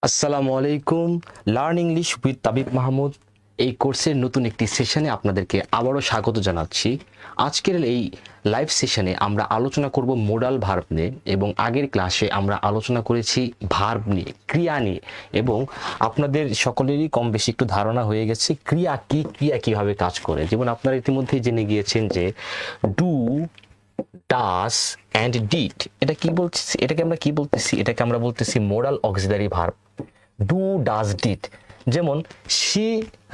আসসালামু আলাইকুম। Learn English with Tabib Mahmud এই কোর্সের নতুন একটি সেশনে আপনাদেরকে আবারও স্বাগত জানাচ্ছি। আজকের এই লাইভ সেশনে আমরা আলোচনা করব মোডাল ভার্ব নিয়ে, এবং আগের ক্লাসে আমরা আলোচনা করেছি ভার্ব নিয়ে, ক্রিয়া নিয়ে, এবং আপনাদের সকলেরই কম বেশি একটু ধারণা হয়ে গেছে ক্রিয়া কি, ক্রিয়া কিভাবে কাজ করে। যেমন আপনারা ইতিমধ্যেই জেনে গিয়েছেন যে ডু, ডাস অ্যান্ড ডিড, এটা কি বলতেছি, এটাকে আমরা কি বলতেছি, এটাকে আমরা বলতেছি modal auxiliary verb. Do, does, did. যেমন শি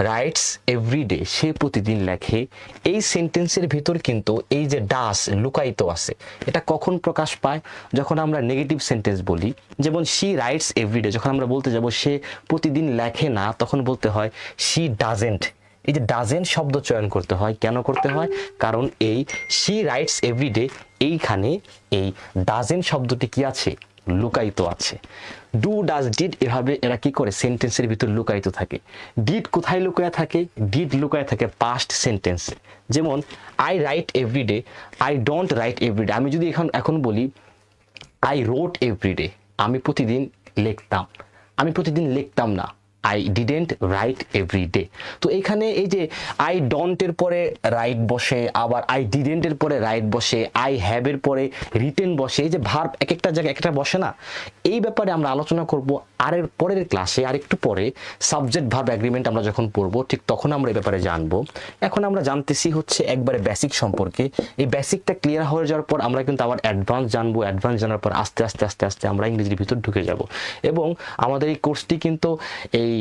রাইটস এভরিডে, সে প্রতিদিন লেখে। এই সেন্টেন্সের ভিতর কিন্তু এই যে ডাস লুকায়িত আছে। এটা কখন প্রকাশ পায়? যখন আমরা নেগেটিভ সেন্টেন্স বলি। যেমন শি রাইটস এভরিডে, যখন আমরা বলতে যাব সে প্রতিদিন লেখে না, তখন বলতে হয় শি ডাজেন্ট। এই যে ডাজেন্ট শব্দ চয়ন করতে হয়, কেন করতে হয়? কারণ এই শি রাইটস এভরিডে, এইখানে এই ডাজেন্ট শব্দটি কি আছে? লুকায়িত আছে। ডু, ডাজ, ডিড, এভাবে এরা কি করে? সেন্টেন্সের ভিতর লুকায়িত থাকে। ডিড কোথায় লুকায় থাকে? ডিড লুকায় থাকে পাস্ট সেন্টেন্সে। যেমন I write everyday, I don't write everyday. আমি যদি এখন বলি আই রোট এভরিডে, আমি প্রতিদিন লিখতাম, আমি প্রতিদিন লিখতাম না। I didn't right every day. তো এখানে এই যে আই ডন্টের পরে রাইট বসে, আবার আই ডিডেন্টের পরে রাইট বসে, আই হ্যাভের পরে রিটেন বসে, এই যে ভার্ব এক একটা জায়গায় একটা বসে না, এই ব্যাপারে আমরা আলোচনা করব এর পরের ক্লাসে। আর একটু পরে সাবজেক্ট ভার্ব অ্যাগ্রিমেন্ট আমরা যখন পড়বো, ঠিক তখন আমরা এই ব্যাপারে জানবো। এখন আমরা জানতেছি হচ্ছে একবারে বেসিক সম্পর্কে। এই বেসিকটা ক্লিয়ার হয়ে যাওয়ার পর আমরা কিন্তু আবার অ্যাডভান্স জানবো। অ্যাডভান্স জানার পর আস্তে আস্তে আস্তে আস্তে আমরা ইংরেজির ভিতর ঢুকে যাব। এবং আমাদের এই কোর্সটি কিন্তু এই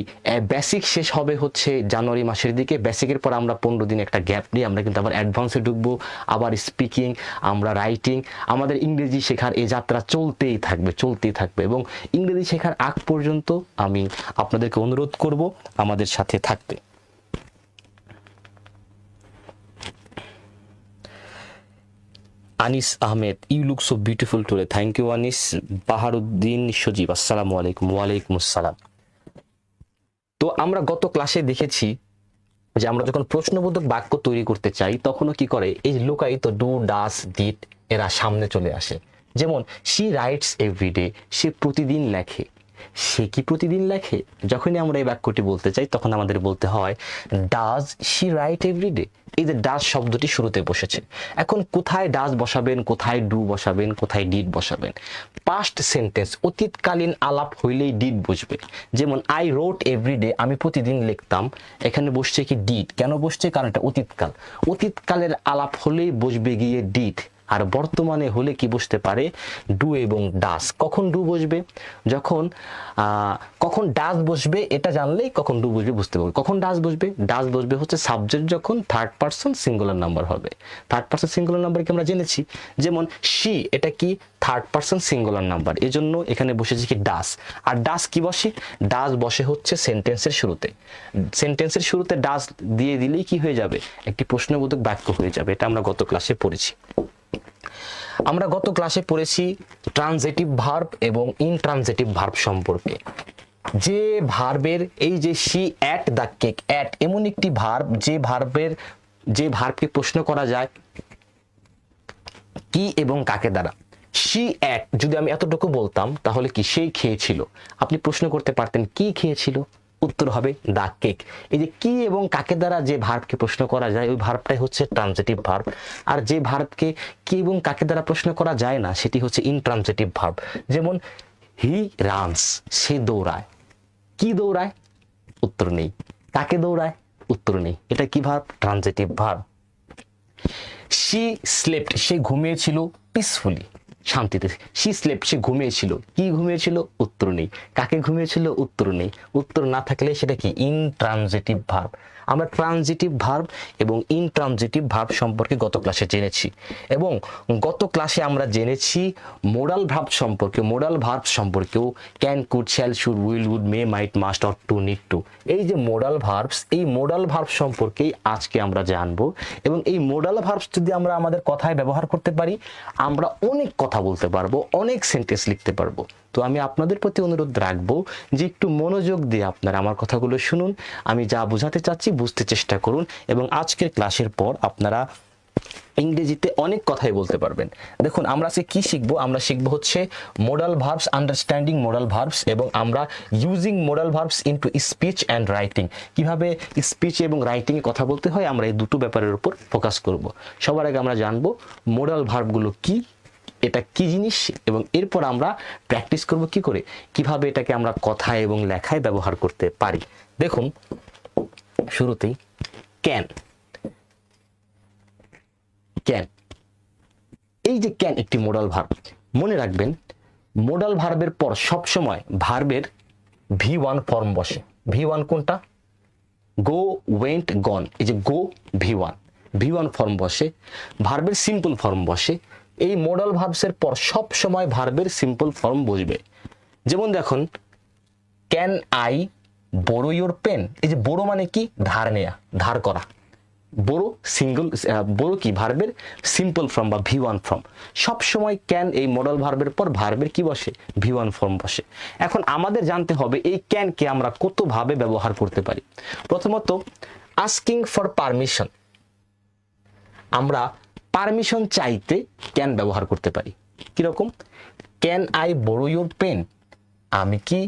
বেসিক শেষ হবে হচ্ছে জানুয়ারি মাসের দিকে। বেসিকের পর আমরা 15 দিন একটা গ্যাপ নিয়ে আমরা কিন্তু আবার অ্যাডভান্সে ঢুকবো। আবার স্পিকিং, আমরা রাইটিং, আমাদের ইংরেজি শেখার এই যাত্রা চলতেই থাকবে, চলতেই থাকবে। এবং ইংরেজি শেখার আগ পর্যন্ত আমি আপনাদেরকে অনুরোধ করব আমাদের সাথে থাকতে। Anis Ahmed, you look so beautiful today. Thank you Anis. Baharuddin Sajib, আসসালামু আলাইকুম। ওয়ালাইকুম আসসালাম। তো আমরা গত ক্লাসে দেখেছি যে আমরা যখন প্রশ্নবোধক বাক্য তৈরি করতে চাই, তখনও কি করে? এই লুকায়িত ডু, ডাস, ডিড এরা সামনে চলে আসে। যেমন শি রাইটস এভরিডে, সে প্রতিদিন লেখে। সে কি প্রতিদিন লেখে? যখনই আমরা এই বাক্যটি বলতে চাই, তখন আমাদের বলতে হয় ডাজ শি রাইট এভরিডে। এই যে ডাজ শব্দটি শুরুতে বসেছে। এখন কোথায় ডাজ বসাবেন, কোথায় ডু বসাবেন, কোথায় ডিড বসাবেন? পাস্ট সেন্টেন্স, অতীতকালীন আলাপ হইলেই ডিড বসবে। যেমন আই রোট এভরিডে, আমি প্রতিদিন লিখতাম। এখানে বসছে কি? ডিড। কেন বসছে? কারণ এটা অতীতকাল। অতীতকালের আলাপ হলেই বসবে গিয়ে ডিড। আর বর্তমানে হলে কি বসতে পারে? ডু এবং ডাস। কখন ডু বসবে? কখন ডাস বসবে এটা জানলেই কখন ডু বসবে বুঝতে পারবে। কখন ডাস বসবে? ডাস বসবে হচ্ছে সাবজেক্ট যখন থার্ড পারসন সিঙ্গুলার নাম্বার হবে। থার্ড পারসন সিঙ্গুলার নাম্বার কি আমরা জেনেছি। যেমন শি, এটা কি? থার্ড পারসন সিঙ্গুলার নাম্বার, এজন্য এখানে বসেছে কি? ডাস। আর ডাস কি বসে? ডাস বসে হচ্ছে সেন্টেন্সের শুরুতে। সেন্টেন্সের শুরুতে ডাস দিয়ে দিলেই কি হয়ে যাবে? একটি প্রশ্নবোধক বাক্য হয়ে যাবে। এটা আমরা গত ক্লাসে পড়েছি। আমরা গত ক্লাসে পড়েছি ট্রানজিটিভ ভার্ব এবং ইনট্রানজিটিভ ভার্ব সম্পর্কে। যে ভার্বের, এই যে she at the cake, at এমন একটি ভার্ব যে ভার্বকে প্রশ্ন করা যায় কি এবং কাকে দ্বারা। শি অ্যাট, যদি আমি এতটুকু বলতাম তাহলে কি? সেই খেয়েছিল। আপনি প্রশ্ন করতে পারতেন কি খেয়েছিল? উত্তর হবে দা কেক। এই যে কি এবং কাকে দ্বারা যে ভার্বকে প্রশ্ন করা যায়, ওই ভার্বটাই হচ্ছে ট্রানজিটিভ ভার্ব। আর যে ভার্বকে কি এবং কাকে দ্বারা প্রশ্ন করা যায় না, সেটি হচ্ছে ইনট্রানজিটিভ ভার্ব। যেমন হি রানস, সে দৌড়ায়। কি দৌড়ায়? উত্তর নেই। কাকে দৌড়ায়? উত্তর নেই। এটা কি verb? Transitive verb. She slept, সে ঘুমিয়েছিল পিসফুলি, শান্তিতে। শি স্লেপ্ট, সে ঘুমিয়েছিল। কি ঘুমিয়েছিল? উত্তর নেই। কাকে ঘুমিয়েছিল? উত্তর নেই। উত্তর না থাকলে সেটা কি? Intransitive verb. আমরা ট্রানজিটিভ ভার্ব এবং ইনট্রানজিটিভ ভার্ব সম্পর্কে গত ক্লাসে জেনেছি। এবং গত ক্লাসে আমরা জেনেছি মোডাল ভার্ব সম্পর্কে। মোডাল ভার্ব সম্পর্কেও can, could, shall, should, will, would, may, might, must, ought, to, need to. এই যে মোডাল ভার্বস, এই মোডাল ভার্ব সম্পর্কেই আজকে আমরা জানবো। এবং এই মোডাল ভার্বস যদি আমরা আমাদের কথায় ব্যবহার করতে পারি, আমরা অনেক কথা বলতে পারবো, অনেক সেন্টেন্স লিখতে পারবো। তো আমি আপনাদের প্রতি অনুরোধ রাখবো যে একটু মনোযোগ দিয়ে আপনারা আমার কথাগুলো শুনুন। আমি যা বোঝাতে চাচ্ছি বুঝতে চেষ্টা করুন। এবং আজকের ক্লাসের পর আপনারা ইংরেজিতে অনেক কথাই বলতে পারবেন। দেখুন আমরা আজকে কি শিখবো, আমরা শিখবো হচ্ছে modal verbs, understanding modal verbs, এবং আমরা using modal verbs into speech and writing, কিভাবে স্পিচ এবং রাইটিং এ কথা বলতে হয়, আমরা এই দুটো ব্যাপারের উপর ফোকাস করব। সবার আগে আমরা জানবো মোডাল ভার্বগুলো কি, এটা কি জিনিস, এবং এরপর আমরা প্র্যাকটিস করব কি করে, কিভাবে এটাকে আমরা কথায় এবং লেখায় ব্যবহার করতে পারি। দেখুন শুরুতেই ক্যান, ক্যান, এই যে ক্যান একটি মোডাল ভার্ব। মনে রাখবেন মোডাল ভার্বের পর সব সময় ভার্বের V1 ফর্ম বসে। V1 কোনটা? গো, ওয়েন্ট, গন। এই যে গো V1 ফর্ম বসে, ভার্বের সিম্পল ফর্ম বসে। এই মোডাল ভার্বসের পর সব সময় ভার্বের সিম্পল ফর্ম বসবে। যেমন দেখুন can I borrow your pen, এই যে বোরো মানে কি? ধার নেয়া, ধার করা। বোরো সিঙ্গল, বোরো কি? ভার্বের সিম্পল ফর্ম বা V1 ফর্ম। সব সময় ক্যান এই মডাল ভার্বের পর ভার্বের কি বসে? V1 ফর্ম বসে। এখন আমাদের জানতে হবে এই ক্যানকে আমরা কতভাবে ব্যবহার করতে পারি। প্রথমত আস্কিং ফর পারমিশন, আমরা পারমিশন চাইতে ক্যান ব্যবহার করতে পারি। কিরকম? Can I borrow your pen, আমি কি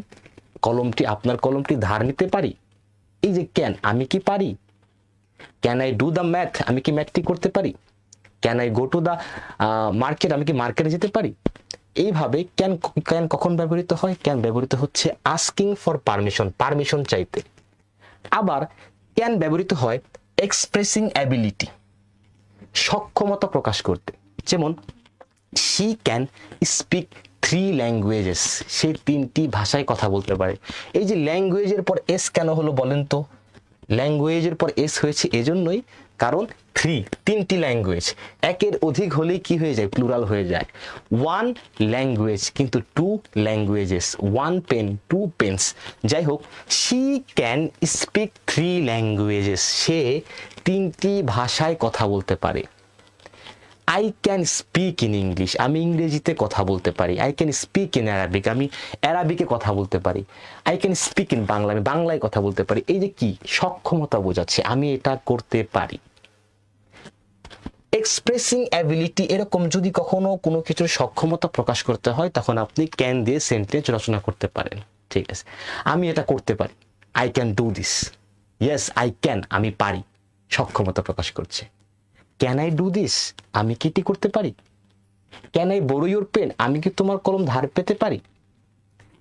কলমটি, আপনার কলমটি ধার নিতে পারি? এই যে ক্যান, আমি কি পারি? Can I do the math, আমি কি ম্যাথটি করতে পারি? Can I go to the market, আমি কি মার্কেটে যেতে পারি? এইভাবে ক্যান, ক্যান কখন ব্যবহৃত হয়? ক্যান ব্যবহৃত হচ্ছে আস্কিং ফর পারমিশন, পারমিশন চাইতে। আবার ক্যান ব্যবহৃত হয় এক্সপ্রেসিং অ্যাবিলিটি, সক্ষমতা প্রকাশ করতে। যেমন শি ক্যান স্পিক 3 ল্যাঙ্গুয়েজেস, সে 3টি ভাষায় কথা বলতে পারে। এই যে ল্যাঙ্গুয়েজের পর এস কেন হলো বলেন তো? ল্যাঙ্গুয়েজের পর এস হয়েছে এজন্যই কারণ 3টি ল্যাঙ্গুয়েজ, একের অধিক হলেই কি হয়ে যায়? প্লুরাল হয়ে যায়। 1 ল্যাঙ্গুয়েজ কিন্তু 2 ল্যাঙ্গুয়েজেস, 1 পেন 2 পেন্স। যাই হোক, শি ক্যান স্পিক 3 ল্যাঙ্গুয়েজেস, সে 3টি ভাষায় কথা বলতে পারে। I can speak in English, আমি ইংরেজিতে কথা বলতে পারি। I can speak in Arabic, আমি অ্যারাবিকে কথা বলতে পারি। I can speak in Bangla, আমি বাংলায় কথা বলতে পারি। এই যে কি? সক্ষমতা বোঝাচ্ছে, আমি এটা করতে পারি। এক্সপ্রেসিং অ্যাবিলিটি, এরকম যদি কখনো কোনো কিছুর সক্ষমতা প্রকাশ করতে হয় তখন আপনি ক্যান দিয়ে সেন্টেন্স রচনা করতে পারেন। ঠিক আছে, আমি এটা করতে পারি। I can do this, yes I can, আমি পারি, সক্ষমতা প্রকাশ করছে। ক্যান আই ডু দিস, আমি কি এটি করতে পারি? Can I borrow your pen, আমি কি তোমার কলম ধার পেতে পারি?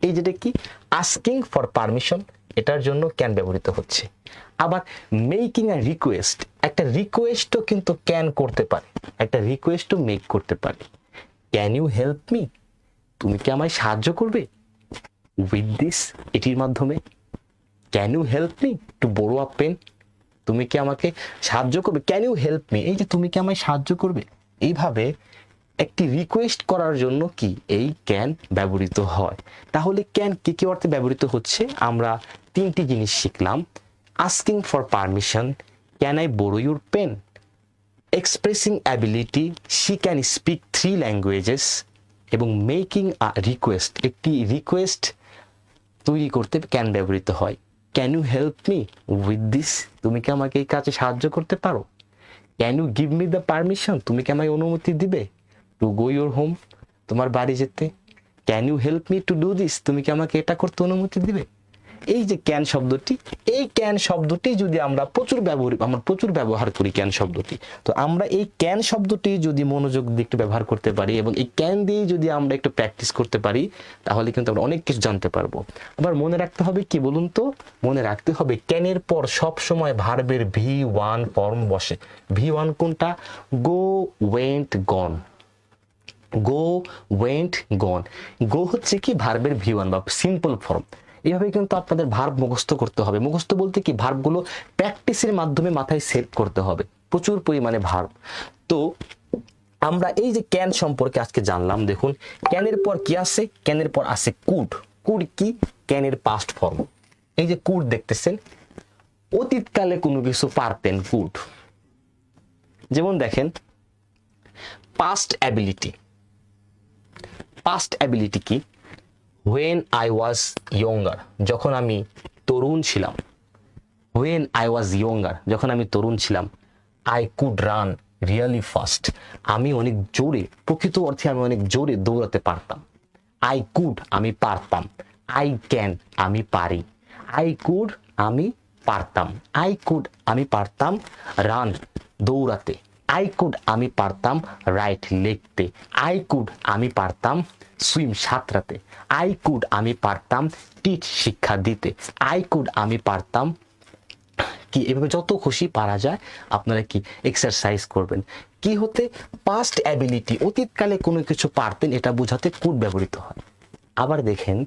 এই যেটা কি? আস্কিং ফর পারমিশন, এটার জন্য ক্যান ব্যবহৃত হচ্ছে। আবার মেকিং আ রিকোয়েস্ট, একটা রিকোয়েস্টও কিন্তু ক্যান করতে পারে, একটা রিকোয়েস্টও মেক করতে পারে। ক্যান ইউ হেল্প মি, তুমি কি আমায় সাহায্য করবে? উইথ দিস, এটির মাধ্যমে। Can you help me to borrow a pen, তুমি কি আমাকে সাহায্য করবে? ক্যান ইউ হেল্প মি, এই যে তুমি কি আমায় সাহায্য করবে। এইভাবে একটি রিকোয়েস্ট করার জন্য কি এই ক্যান ব্যবহৃত হয়। তাহলে ক্যান কি কি অর্থে ব্যবহৃত হচ্ছে? আমরা 3টি জিনিস শিখলাম। Asking for permission, can I borrow your pen, expressing ability, she can speak 3 languages, এবং মেকিং আ রিকোয়েস্ট, একটি রিকোয়েস্ট তৈরি করতে ক্যান ব্যবহৃত হয়। Can you help me with this, তুমি কি আমাকে এই কাজে সাহায্য করতে পারো? Can you give me the permission, তুমি কি আমায় অনুমতি দিবে টু গো ইউর হোম, তোমার বাড়ি যেতে? Can you help me to do this, তুমি কি আমাকে এটা করতে অনুমতি দিবে? এই যে ক্যান শব্দটি, এই ক্যান শব্দটি যদি আমরা প্রচুর ব্যবহার করি ক্যান শব্দটি, তো আমরা এই ক্যান শব্দটি যদি মনোযোগ দিয়ে একটু ব্যবহার করতে পারি এবং এই ক্যান দিয়ে যদি আমরা একটু প্র্যাকটিস করতে পারি তাহলে কিন্তু আমরা অনেক কিছু জানতে পারবো। আবার মনে রাখতে হবে কি বলুন তো? মনে রাখতে হবে ক্যানের পর সব সময় ভার্বের V1 ফর্ম বসে। V1 কোনটা? গো, ওয়েন্ট, গন। গো, ওয়েন্ট, গন। গো হচ্ছে কি? ভার্বের V1 বা সিম্পল ফর্ম। এইভাবে কিন্তু আপনাদের ভার্ব মুখস্থ করতে হবে। মুখস্থ বলতে কি? ভার্বগুলো প্র্যাকটিসের মাধ্যমে মাথায় সেভ করতে হবে, প্রচুর পরিমাণে ভার্ব। তো আমরা এই যে ক্যান সম্পর্কে আজকে জানলাম। দেখুন ক্যানের পর কি আসে? ক্যানের পর আসে কুড। কুড কি? ক্যানের পাস্ট ফর্ম। এই যে কুড দেখতেছেন, অতীতকালে কোনো কিছু পারতেন, কুড। যেমন দেখেন পাস্ট অ্যাবিলিটি। পাস্ট অ্যাবিলিটি কি? when I was younger, যখন আমি তরুণ ছিলাম। when I was younger, যখন আমি তরুণ ছিলাম। I could run, really fast, আমি অনেক জোরে, প্রকৃত অর্থে আমি অনেক জোরে দৌড়াতে পারতাম। আই কুড, আমি পারতাম। আই ক্যান, আমি পারি। আই কুড, আমি পারতাম। আই কুড, আমি পারতাম রান, দৌড়াতে। আই কুড, আমি পারতাম রাইট, লিখতে। আই কুড, আমি পারতাম সুইম, সাঁতরাতে। আই কুড, আমি পারতাম টিচ, শিক্ষা দিতে। আই কুড, আমি পারতাম কি, এভাবে যত খুশি পারা যায় আপনারা কি এক্সারসাইজ করবেন। কি হতে, পাস্ট অ্যাবিলিটি, অতীতকালে কোনো কিছু পারতেন এটা বোঝাতে কুড ব্যবহৃত হয়। আবার দেখেন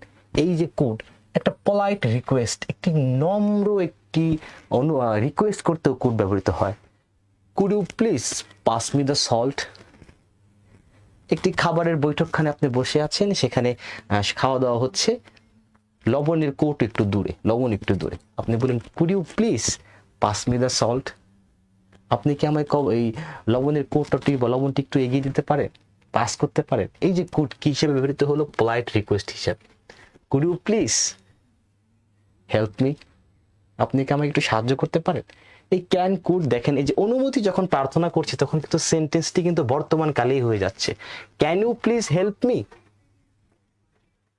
এই যে কুড, একটা পলাইট রিকোয়েস্ট, একটি নম্র একটি রিকোয়েস্ট করতেও কুড ব্যবহৃত হয়। Could you please pass me the salt. একটি খাবারের বৈঠকখানে আপনি বসে আছেন, সেখানে খাওয়া দাওয়া হচ্ছে, লবণের কোট একটু দূরে, লবণ একটু দূরে, আপনি বলেন could you please pass me the salt. আপনি কি আমায় এই লবণের কোটটি বা লবণটি একটু এগিয়ে দিতে পারেন, পাস করতে পারেন? এই যে কুড কি হিসেবে ব্যবহৃত হলো, পোলাইট রিকোয়েস্ট হিসেবে। Could you please help me, আপনি কি আমাকে একটু সাহায্য করতে পারেন? এই ক্যান কুড, দেখেন এই যে অনুমতি যখন প্রার্থনা করছি তখন কিন্তু সেন্টেন্সটি কিন্তু বর্তমান কালেই হয়ে যাচ্ছে। Can you please help me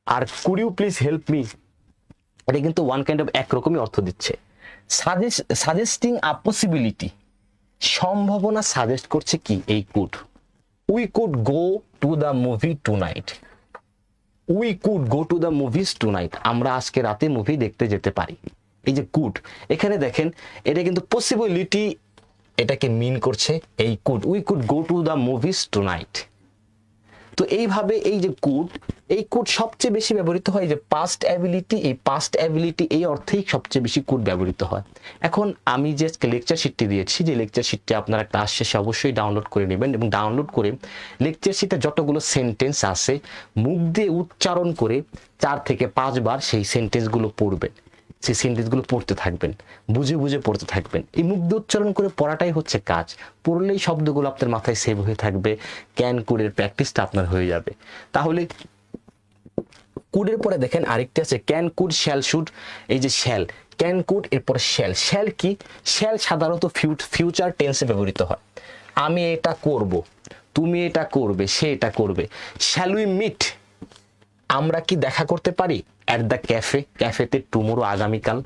আর could you please help me, এটা কিন্তু ওয়ান কাইন্ড অফ একরকমই অর্থ দিচ্ছে। সাজেস্টিং আ পসিবিলিটি, সম্ভাবনা সাজেস্ট করছে কি এই could. We could go to the movie tonight. We could go to the movies tonight, আমরা আজকে রাতে মুভি দেখতে যেতে পারি। এই যে কুড, এখানে দেখেন এটা কিন্তু পসিবিলিটি, এটাকে মিন করছে এই could. We could go to the movies tonight. তো এইভাবে এই যে কুড, এই কুড সবচেয়ে বেশি ব্যবহৃত হয় যে পাস্ট অ্যাবিলিটি, এই পাস্ট অ্যাবিলিটি এই অর্থেই সবচেয়ে বেশি কুড ব্যবহৃত হয়। এখন আমি যে লেকচার শিটটি দিয়েছি, যে লেকচার শিটটি আপনারা ক্লাস শেষে অবশ্যই ডাউনলোড করে নেবেন এবং ডাউনলোড করে লেকচার শিটে যতগুলো সেন্টেন্স আছে মুখ দিয়ে উচ্চারণ করে 4 থেকে 5 বার সেই সেন্টেন্সগুলো পড়বেন। সেই সেন্টেন্সগুলো পড়তে থাকবেন, বুঝে বুঝে পড়তে থাকবেন। এই মুখ দিয়ে উচ্চারণ করে পড়াটাই হচ্ছে কাজ। পড়লেই শব্দগুলো আপনার মাথায় সেভ হয়ে থাকবে, ক্যান কুডের প্র্যাকটিসটা আপনার হয়ে যাবে। তাহলে কুডের পরে দেখেন আরেকটি আছে ক্যান কুড শ্যাল শুড। এই যে শ্যাল, ক্যান কুড, এরপর শ্যাল। শ্যাল কি, শ্যাল সাধারণত ফিউচার টেন্সে ব্যবহৃত হয়। আমি এটা করব, তুমি এটা করবে, সে এটা করবে। শ্যাল উই মিট, আমরা কি দেখা করতে পারি? অ্যাট দ্য ক্যাফে, ক্যাফেতে টুমোরো, আগামীকাল।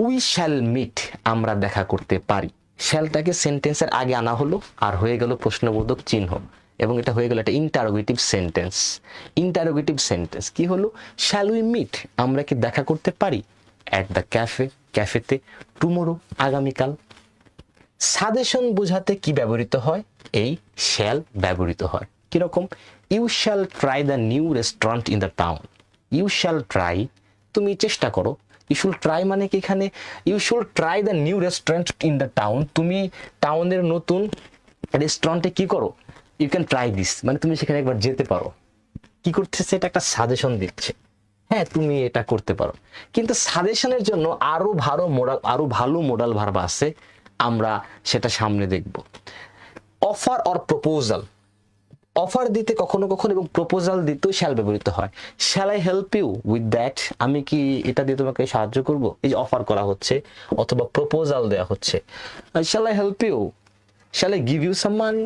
উই শ্যাল মিট, আমরা দেখা করতে পারি। শ্যালটাকে সেন্টেন্সের আগে আনা হলো আর হয়ে গেল প্রশ্নবোধক চিহ্ন, এবং এটা হয়ে গেল একটা ইন্টারোগেটিভ সেন্টেন্স। ইন্টারোগেটিভ সেন্টেন্স কি হলো, শ্যাল উই মিট, আমরা কি দেখা করতে পারি? অ্যাট দ্য ক্যাফে, ক্যাফেতে। টুমোরো, আগামীকাল। সাজেশন বোঝাতে কি ব্যবহৃত হয়? এই শ্যাল ব্যবহৃত হয়। কিরকম, you shall try the new restaurant in the town. You shall try, তুমি চেষ্টা করো। ইউ শুড ট্রাই মানে কি, এখানে you should try the new restaurant in the town, তুমি টাউনের নতুন রেস্টুরেন্টে কি করো? ইউ ক্যান ট্রাই দিস, মানে তুমি সেখানে একবার যেতে পারো। কি করতেছে, এটা একটা সাজেশন দিচ্ছে, হ্যাঁ তুমি এটা করতে পারো। কিন্তু সাজেশনের জন্য আরো ভালো মোডাল ভার্ব আছে, আমরা সেটা সামনে দেখব। অফার অর প্রপোজাল, অফার দিতে কখনো কখনো এবং প্রপোজাল দিতেও শ্যাল ব্যবহৃত হয়। Shall I help you with that, আমি কি এটা দিয়ে তোমাকে সাহায্য করব? এই যে অফার করা হচ্ছে অথবা প্রপোজাল দেওয়া হচ্ছে। Shall I help you, shall I give you some money,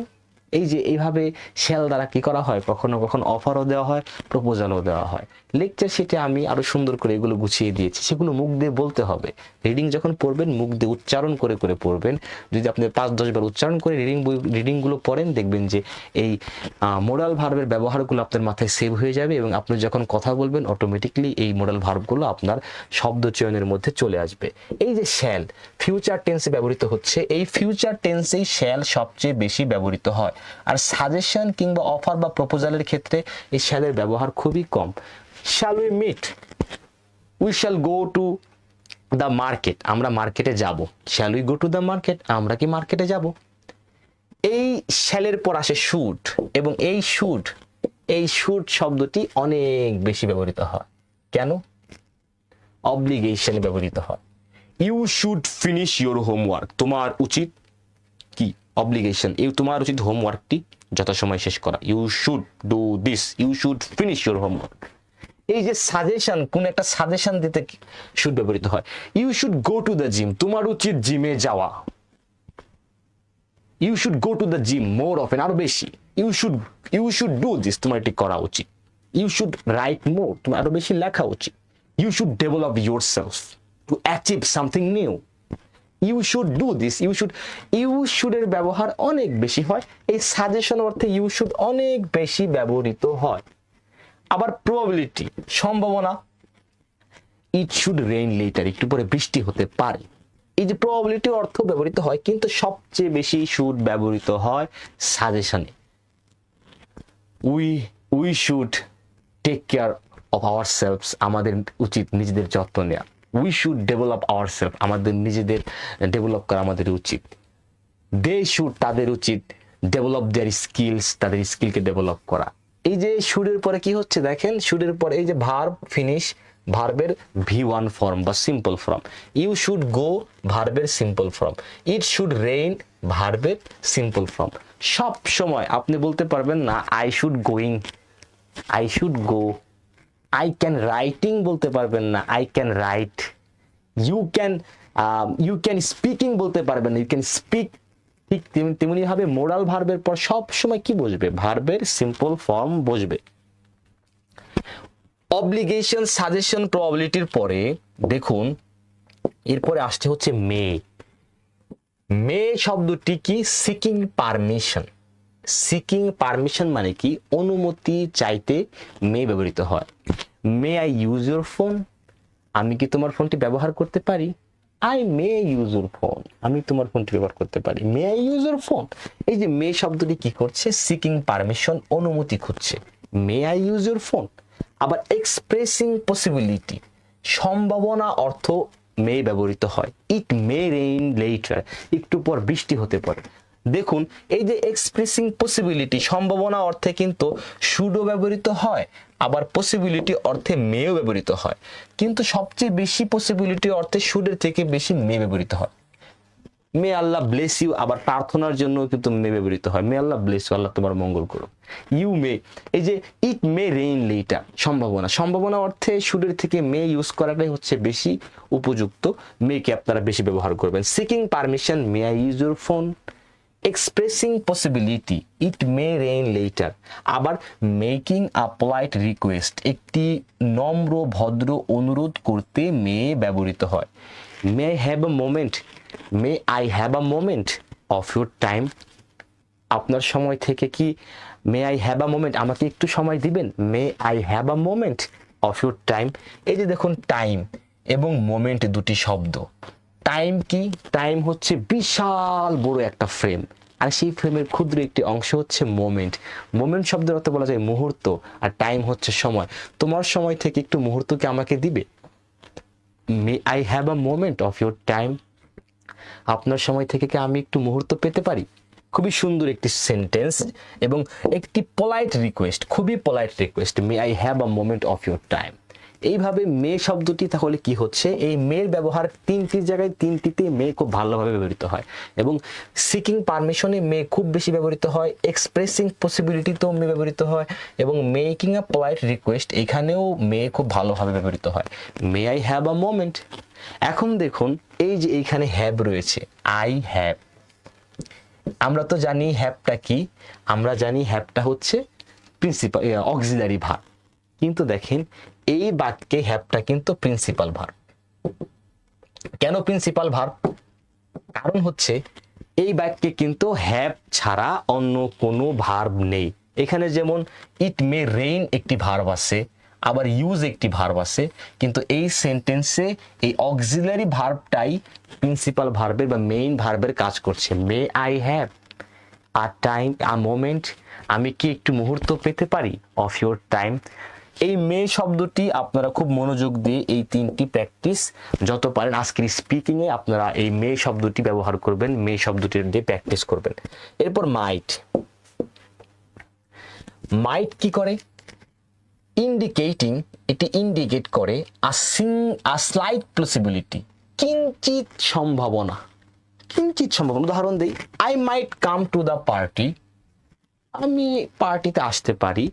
এই যে এইভাবে শ্যাল দ্বারা কি করা হয়, কখনো কখনো অফারও দেওয়া হয়, প্রপোজালও দেওয়া হয়। লেকচার শিটে আমি আরো সুন্দর করে এগুলো গুছিয়ে দিয়েছি, সেগুলো মুখ দিয়ে বলতে হবে। রিডিং যখন পড়বেন মুখ দিয়ে উচ্চারণ করে করে পড়বেন। যদি আপনি 5-10 বার উচ্চারণ করে রিডিংগুলো পড়েন, দেখবেন যে এই মোডাল ভার্বের ব্যবহারগুলো আপনার মাথায় সেভ হয়ে যাবে এবং আপনি যখন কথা বলবেন অটোমেটিকলি এই মোডাল ভার্বগুলো আপনার শব্দ চয়নের মধ্যে চলে আসবে। এই যে শ্যাল ফিউচার টেন্সে ব্যবহৃত হচ্ছে, এই ফিউচার টেন্সেই শ্যাল সবচেয়ে বেশি ব্যবহৃত হয়। আর সাজেশন কিংবা অফার বা প্রপোজালের ক্ষেত্রে এই শ্যালের ব্যবহার খুবই কম। Shall we meet, we shall go to the market, আমরা মার্কেটে যাব। Shall we go to the market, আমরা কি মার্কেটে যাব? এই শ্যালের পর আসে শুড, এবং এই শুড শব্দটি অনেক বেশি ব্যবহৃত হয়। কেন? অব্লিগেশনে ব্যবহৃত হয়। You should finish your homework, তোমার উচিত কি? অব্লিগেশন, তোমার উচিত হোমওয়ার্কটি যথাসময়ে শেষ করা। You should do this, you should finish your homework. এই যে সাজেশন, কোন একটা সাজেশন দিতে শুড ব্যবহৃত হয়। You should go to the gym, তোমার উচিত জিমে যাওয়া। You should go to the gym more often, আরো বেশি। ইউ শুড ডু দিস, তোমার এটি করা উচিত। ইউ শুড রাইট মোর, তোমার আরো বেশি লেখা উচিত। You should develop yourself to achieve something new. You should do this, you শুডের ব্যবহার অনেক বেশি হয়। এই সাজেশন অর্থে ইউ শুড অনেক বেশি ব্যবহৃত হয়। আবার প্রবাবিলিটি, সম্ভাবনা, ইট শুড রেইন লেটার, একটু পরে বৃষ্টি হতে পারে। এই যে প্রবাবিলিটি অর্থ ব্যবহৃত হয়, কিন্তু সবচেয়ে বেশি শুড ব্যবহৃত হয় সাজেশনে। We should take care of ourselves, আমাদের উচিত নিজেদের যত্ন নেওয়া। We should develop our self, আমাদের নিজেদের ডেভেলপ করা আমাদের উচিত। দে শুড, তাদের উচিত ডেভেলপ দেয়ার স্কিলস, তাদের স্কিলকে ডেভেলপ করা। এই যে শুডের পরে কি হচ্ছে দেখেন, শুডের পরে এই যে ভার্ব ফিনিশ, ভার্বের V1 ফর্ম বা simple form. You should go, ভার্বের simple form. It should rain, ভার্বের সিম্পল ফর্ম। সব সময় আপনি বলতে পারবেন না I should going, I should go. I can writing বলতে পারবেন না, I can write. You can speaking বলতে পারবেন না, ইউ ক্যান স্পিক। ঠিক তেমনি ভাবে মোডাল ভার্বের পর সব সময় কি বসবে, ভার্বের সিম্পল ফর্ম বসবে। অব্লিগেশন, সাজেশন, প্রবাবিলিটির পরে দেখুন এরপরে আসছে হচ্ছে মে। মে শব্দটি কি, সিকিং পারমিশন। সিকিং পারমিশন মানে কি, অনুমতি চাইতে মে ব্যবহৃত হয়। May I use your phone, আমি কি তোমার ফোনটি ব্যবহার করতে পারি। I may use your phone, আমি তোমার ফোনটি ব্যবহার করতে পারি। May I use your phone. এই যে মে শব্দটি কি করছে, সিকিং পারমিশন, অনুমতি খুঁজছে। May I use your phone. আবার এক্সপ্রেসিং পসিবিলিটি, সম্ভাবনা অর্থ মে ব্যবহৃত হয়। ইট মে রেইন লেটার, একটু পর বৃষ্টি হতে পারে। দেখুন এই যে এক্সপ্রেসিং পসিবিলিটি, সম্ভাবনা অর্থে কিন্তু শুডও ব্যবহৃত হয়, আবার পসিবিলিটি অর্থে মেও ব্যবহৃত হয়, কিন্তু সবচেয়ে বেশি পসিবিলিটি অর্থে শুডের থেকে বেশি মে ব্যবহৃত হয়। মে আল্লাহ ব্লেস ইউ, আবার প্রার্থনার জন্য কিন্তু মে ব্যবহৃত হয়। মে আল্লাহ ব্লেস ইউ, আল্লাহ তোমার মঙ্গল করো। ইউ মে, এই যে ইট মে রেইন লেটার, সম্ভাবনা। সম্ভাবনা অর্থে শুডের থেকে মে ইউজ করাটাই হচ্ছে বেশি উপযুক্ত, মেকে আপনারা বেশি ব্যবহার করবেন। Seeking permission, may I use your phone. Expressing possibility, it may rain letter. আবার মেকিং আ পোলাইট রিকোয়েস্ট, একটি নম্র ভদ্র অনুরোধ করতে মে ব্যবহৃত হয়। May I have a moment, may I have a moment of your time, আপনার সময় থেকে কি, may I have a moment, আমাকে একটু সময় দিবেন। May I have a moment of your time. এই যে দেখুন টাইম এবং মোমেন্ট দুটি শব্দ। টাইম কি, টাইম হচ্ছে বিশাল বড় একটা ফ্রেম, আর সেই ফ্রেমের ক্ষুদ্র একটি অংশ হচ্ছে মোমেন্ট। মোমেন্ট শব্দের অর্থ বলা যায় মুহূর্ত, আর টাইম হচ্ছে সময়। তোমার সময় থেকে একটু মুহূর্তকে আমাকে দিবে। May I have a moment of your time, আপনার সময় থেকে কি আমি একটু মুহূর্ত পেতে পারি। খুবই সুন্দর একটি সেন্টেন্স এবং একটি পোলাইট রিকোয়েস্ট, খুবই polite request. May I have a moment of your time. এইভাবে মে শব্দটি তাহলে কি হচ্ছে, এই মের ব্যবহার তিনটি জায়গায়, তিনটিতে মে খুব ভালোভাবে ব্যবহৃত হয়। এবং সিকিং পারমিশনে মে খুব বেশি ব্যবহৃত হয়, এক্সপ্রেসিং পসিবিলিটিতেও মে ব্যবহৃত হয়, এবং মেকিং আ পোলাইট রিকোয়েস্ট এখানেও মে খুব ভালোভাবে ব্যবহৃত হয়। May I have a moment. এখন দেখুন এই যে এইখানে হ্যাভ রয়েছে, আই হ্যাভ। আমরা তো জানি হ্যাভটা কি, আমরা জানি হ্যাভটা হচ্ছে প্রিন্সিপাল অক্সিলারি ভার্ব, কিন্তু দেখেন এই বাক্যে হ্যাভটা কিন্তু প্রিন্সিপাল ভার্ব। কেন প্রিন্সিপাল ভার্ব? কারণ হচ্ছে এই বাক্যে কিন্তু হ্যাভ ছাড়া অন্য কোনো ভার্ব নেই। এখানে যেমন ইট মে রেইন একটি ভার্ব আছে, আবার ইউজ একটি ভার্ব আছে, কিন্তু এই সেন্টেন্সে এই অক্সিলারি ভার্বটাই প্রিন্সিপাল ভার্বের বা মেইন ভার্বের কাজ করছে। May I have a time, a moment, আমি কি একটু মুহূর্ত পেতে পারি, অফ ইউর টাইম। এই মে শব্দটি আপনারা খুব মনোযোগ দিয়ে এই তিনটি প্র্যাকটিস যত পারেন আজকের স্পিকিংয়ে আপনারা এই মে শব্দটি ব্যবহার করবেন, মে শব্দটি দিয়ে প্র্যাকটিস করবেন। এরপর মাইট। মাইট কি করে? ইন্ডিকেটিং, এটি ইন্ডিকেট করে আ স্লাইট পসিবিলিটি, কিঞ্চিত সম্ভাবনা, কিঞ্চিত সম্ভাবনা। উদাহরণ দেই, I might come to the party, আমি পার্টিতে আসতে পারি।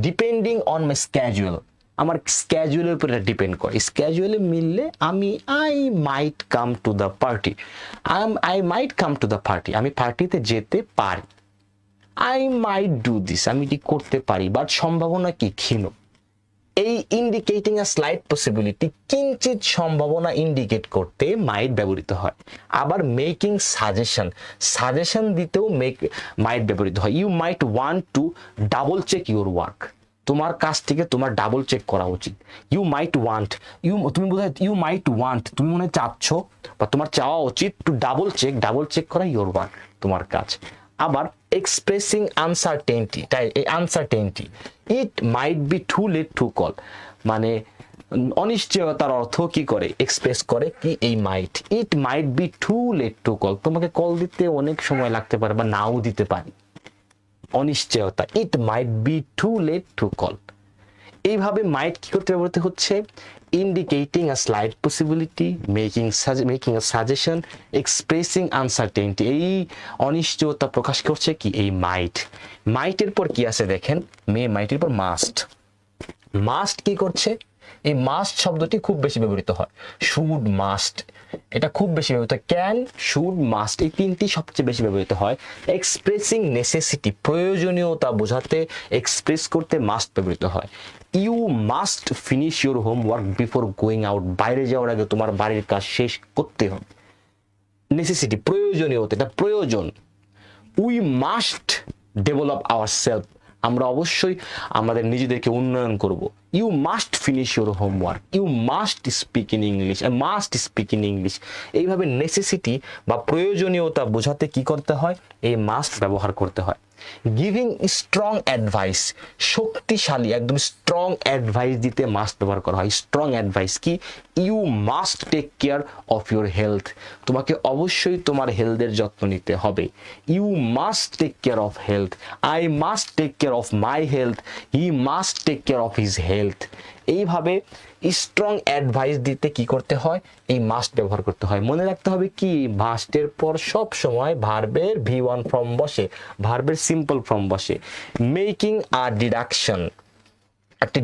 ডিপেন্ডিং অন মাই স্ক্যাজুয়াল, আমার স্ক্যাজুয়ালের উপর এটা ডিপেন্ড করে। স্ক্যাজুয়ালে মিললে আমি I might come to the party, I might come to the party, আমি পার্টিতে যেতে পারি। আই মাইট ডু দিস, আমি এটি করতে পারি, বাট সম্ভাবনা কি ক্ষীণ। এই ইন্ডিকেটিং আ স্লাইট পসিবিলিটি, কিঞ্চিত সম্ভাবনা ইন্ডিকেট করতে মাইট ব্যবহৃত হয়। আবার মেকিং সাজেশন, সাজেশন দিতেও মাইট ব্যবহৃত হয়। You might want to double check your work, তোমার কাছ থেকে তোমার ডাবল চেক করা উচিত। ইউ মাইট ওয়ান্ট, তুমি বোধহয় ইউ মাইট ওয়ান্ট, তুমি মনে হয় চাচ্ছ বা তোমার চাওয়া উচিত টু ডাবল চেক করা ইউর ওয়ার্ক, তোমার কাজ। আবার এক্সপ্রেসিং আনসার্টেনটি, তাই এই uncertainty, it might be too late to call, মানে অনিশ্চয়তার অর্থ কি করে এক্সপ্রেস করে কি এই might. It might be too late to call, তোমাকে কল দিতে অনেক সময় লাগতে পারে বা নাও দিতে পারে, অনিশ্চয়তা। It might be too late to call. এইভাবে মাইট কি করতে ব্যবহৃত হচ্ছে? Indicating a slight possibility, making a suggestion, expressing uncertainty, এই অনিশ্চয়তা প্রকাশ করছে কি এই মাইট। মাইটের পর কি আছে দেখেন, মাইটের পর মাস্ট। মাস্ট কি করছে? এই মাস্ট শব্দটি খুব বেশি ব্যবহৃত হয়। শুড, মাস্ট, এটা খুব বেশি ব্যবহৃত হয়। ক্যান, শুড, মাস্ট, এই তিনটি সবচেয়ে বেশি ব্যবহৃত হয়। এক্সপ্রেসিং নেসেসিটি, প্রয়োজনীয়তা বোঝাতে, এক্সপ্রেস করতে মাস্ট ব্যবহৃত হয়। You must finish your homework before going out, বাইরে যাওয়ার আগে তোমার বাড়ির কাজ শেষ করতে হবে। নেসেসিটি, প্রয়োজনীয়তা, এটা প্রয়োজন। We must develop hour self, আমরা অবশ্যই আমাদের নিজেদেরকে উন্নয়ন করব। You must finish your homework, you must speak in English, must speak in English. এইভাবে নেসেসিটি বা প্রয়োজনীয়তা বোঝাতে কি করতে হয়? এই মাস্ট ব্যবহার করতে হয়। গিভিং স্ট্রং অ্যাডভাইস, শক্তিশালী একদম স্ট্রং অ্যাডভাইস দিতে মাস্ট ব্যবহার করা হয়। স্ট্রং অ্যাডভাইস কি? You must take care of your health, তোমাকে অবশ্যই তোমার হেলথের যত্ন নিতে হবে। You must take care of health, I must take care of my health, he must take care of his health. এইভাবে স্ট্রং অ্যাডভাইস দিতে কি করতে হয়? এই মাস্ট ব্যবহার করতে হয়। মনে রাখতে হবে কি, মাস্টের পর সব সময় ভার্বের V1 ফর্ম বসে, ভার্বের সিম্পল ফর্ম বসে। মেকিং আ ডিডাকশন, একটা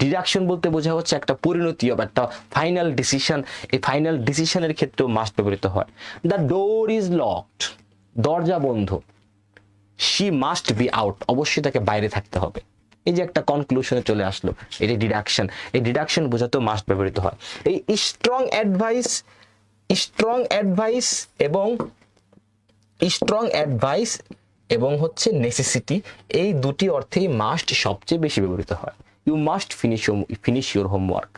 ডিডাকশন বলতে বোঝা হচ্ছে একটা পরিণতি বা একটা ফাইনাল ডিসিশন। এই ফাইনাল ডিসিশনের ক্ষেত্রেও মাস্ট ব্যবহৃত হয়। দ্য ডোর ইজ লকড, দরজা বন্ধ। শি মাস্ট বি আউট, অবশ্যই তাকে বাইরে থাকতে হবে। এই যে একটা কনক্লুশনে চলে আসলো, এটি ডিডাকশন। এই ডিডাকশন বোঝাতেও মাস্ট ব্যবহৃত হয়। এই স্ট্রং এবং হচ্ছে নেসেসিটি, এই দুটি অর্থেই মাস্ট সবচেয়ে বেশি ব্যবহৃত হয়। You must finish your homework,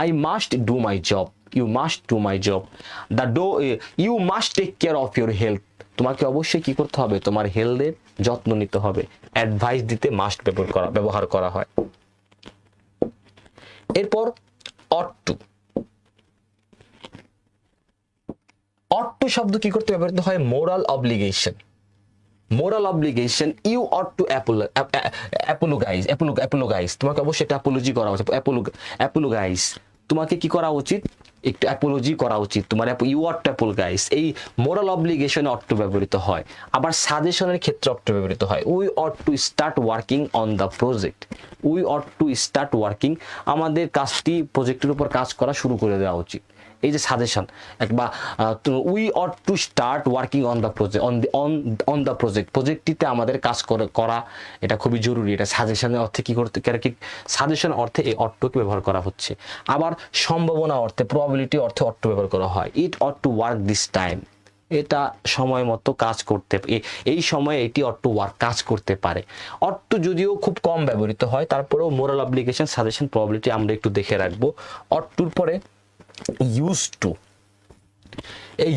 I must do my job, you must do my job. You must take care of your health, তোমাকে অবশ্যই কি করতে হবে? তোমার হেলথের যত্ন নিতে হবে। অ্যাডভাইস দিতে মাস্ট ব্যবহার করা হয়। এরপর অট টু শব্দ কি করতে ব্যবহৃত হয়? Moral obligation. You ought to apologise, তোমাকে অবশ্যই একটা অ্যাপোলজি করা উচিত। অ্যাপোলোগাইজ, তোমাকে কি করা উচিত? একটু অ্যাপোলজি করা উচিত তোমার। ইউ অট টু অ্যাপোলোগাইজ, এই মোরাল অব্লিগেশনে অট টু ব্যবহৃত হয়। আবার সাজেশনের ক্ষেত্রে অট টু ব্যবহৃত হয়। We ought to start working on the project, we ought to start working, আমাদের কাজটি প্রজেক্টের উপর কাজ করা শুরু করে দেওয়া উচিত। এই যে সাজেশন, বা we ought to start working on the project, প্রজেক্টটিতে আমাদের কাজ করা এটা খুবই জরুরি। এটা সাজেশনের অর্থে কি করতে, সাজেশন অর্থে এই অট টুকে ব্যবহার করা হচ্ছে। আবার সম্ভাবনা অর্থে, প্রবাবিলিটি অর্থে অট টু ব্যবহার করা হয়। It ought to work this time, এটা সময় মতো কাজ করতে, এই সময়ে এটি অট টু ওয়ার্ক, কাজ করতে পারে। অট টু যদিও খুব কম ব্যবহৃত হয়, তারপরেও মোরাল অব্লিগেশন, সাজেশন, প্রবাবিলিটি আমরা একটু দেখে রাখবো। অট টুর পরে ইউজ টু, এই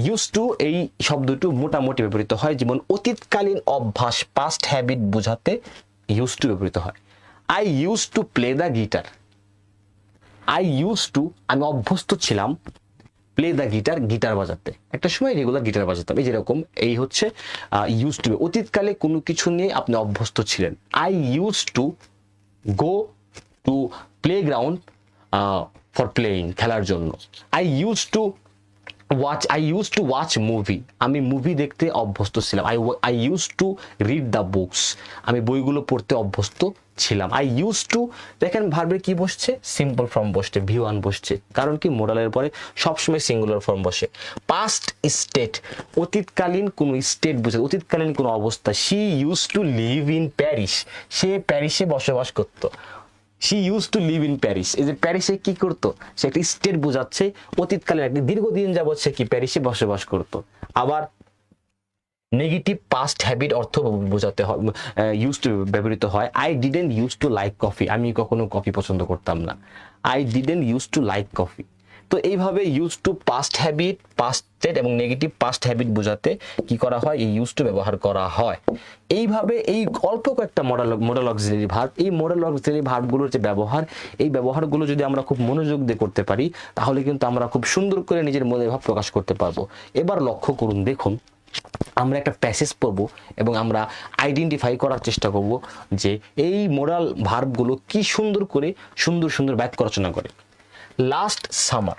ইউজ টু এই শব্দটি মোটামুটি ব্যবহৃত হয়। যেমন অতীতকালীন অভ্যাস, পাস্ট হ্যাবিট বোঝাতে ইউজ টু ব্যবহৃত হয়। I use to play the guitar, আমি অভ্যস্ত ছিলাম, প্লে দ্য গিটার বাজাতে, একটা সময় রেগুলার গিটার বাজাতাম। এই যেরকম, এই হচ্ছে ইউজ টু, অতীতকালে কোনো কিছু নিয়ে আপনি অভ্যস্ত ছিলেন। I use to go to play ground for playing, খেলার জন্য। I use to I use to watch movie, আমি মুভি দেখতে অভ্যস্ত ছিলাম। I use to read the books, আমি বইগুলো পড়তে অভ্যস্ত ছিলাম। আই ইউজ টু, দেখেন ভার্বের কি বসছে, সিম্পল ফর্ম বসছে, V1 বসছে, কারণ কি মোডালের পরে সবসময় সিঙ্গুলার ফর্ম বসে। পাস্ট স্টেট, অতীতকালীন কোন স্টেট বোঝায়, অতীতকালীন কোন অবস্থা। She use to live in Paris, সে প্যারিসে বসবাস করতো। She use to live in Paris, এই যে প্যারিসে কি করতো, সে একটি স্টেট বোঝাচ্ছে, অতীতকালীন একটি দীর্ঘদিন যাবৎ সে কি প্যারিসে বসবাস করতো। আবার নেগেটিভ পাস্ট হ্যাবিট অর্থ বোঝাতে হয়, ইউজ টু ব্যবহৃত হয়। I didn't use to like coffee, আমি কখনো কফি পছন্দ করতাম না। I didn't use to like coffee. তো এইভাবে use to past habit, past state এবং নেগেটিভ পাস্ট হ্যাবিট বোঝাতে কি করা হয়, এই ইউজ টু ব্যবহার করা হয়। এইভাবে এই অল্প কয়েকটা মডাল অক্সিলারি ভার্ব, এই মডাল অক্সিলারি ভার্বগুলোর যে ব্যবহার, এই ব্যবহারগুলো যদি আমরা খুব মনোযোগ দিয়ে করতে পারি, তাহলে কিন্তু আমরা খুব সুন্দর করে নিজের মনের ভাব প্রকাশ করতে পারবো। এবার লক্ষ্য করুন, দেখুন আমরা একটা প্যাসেজ পড়ব এবং আমরা আইডেন্টিফাই করার চেষ্টা করব যে এই মোডাল ভার্বগুলো কি সুন্দর করে সুন্দর সুন্দর বাক্য রচনা করে। লাস্ট সামার,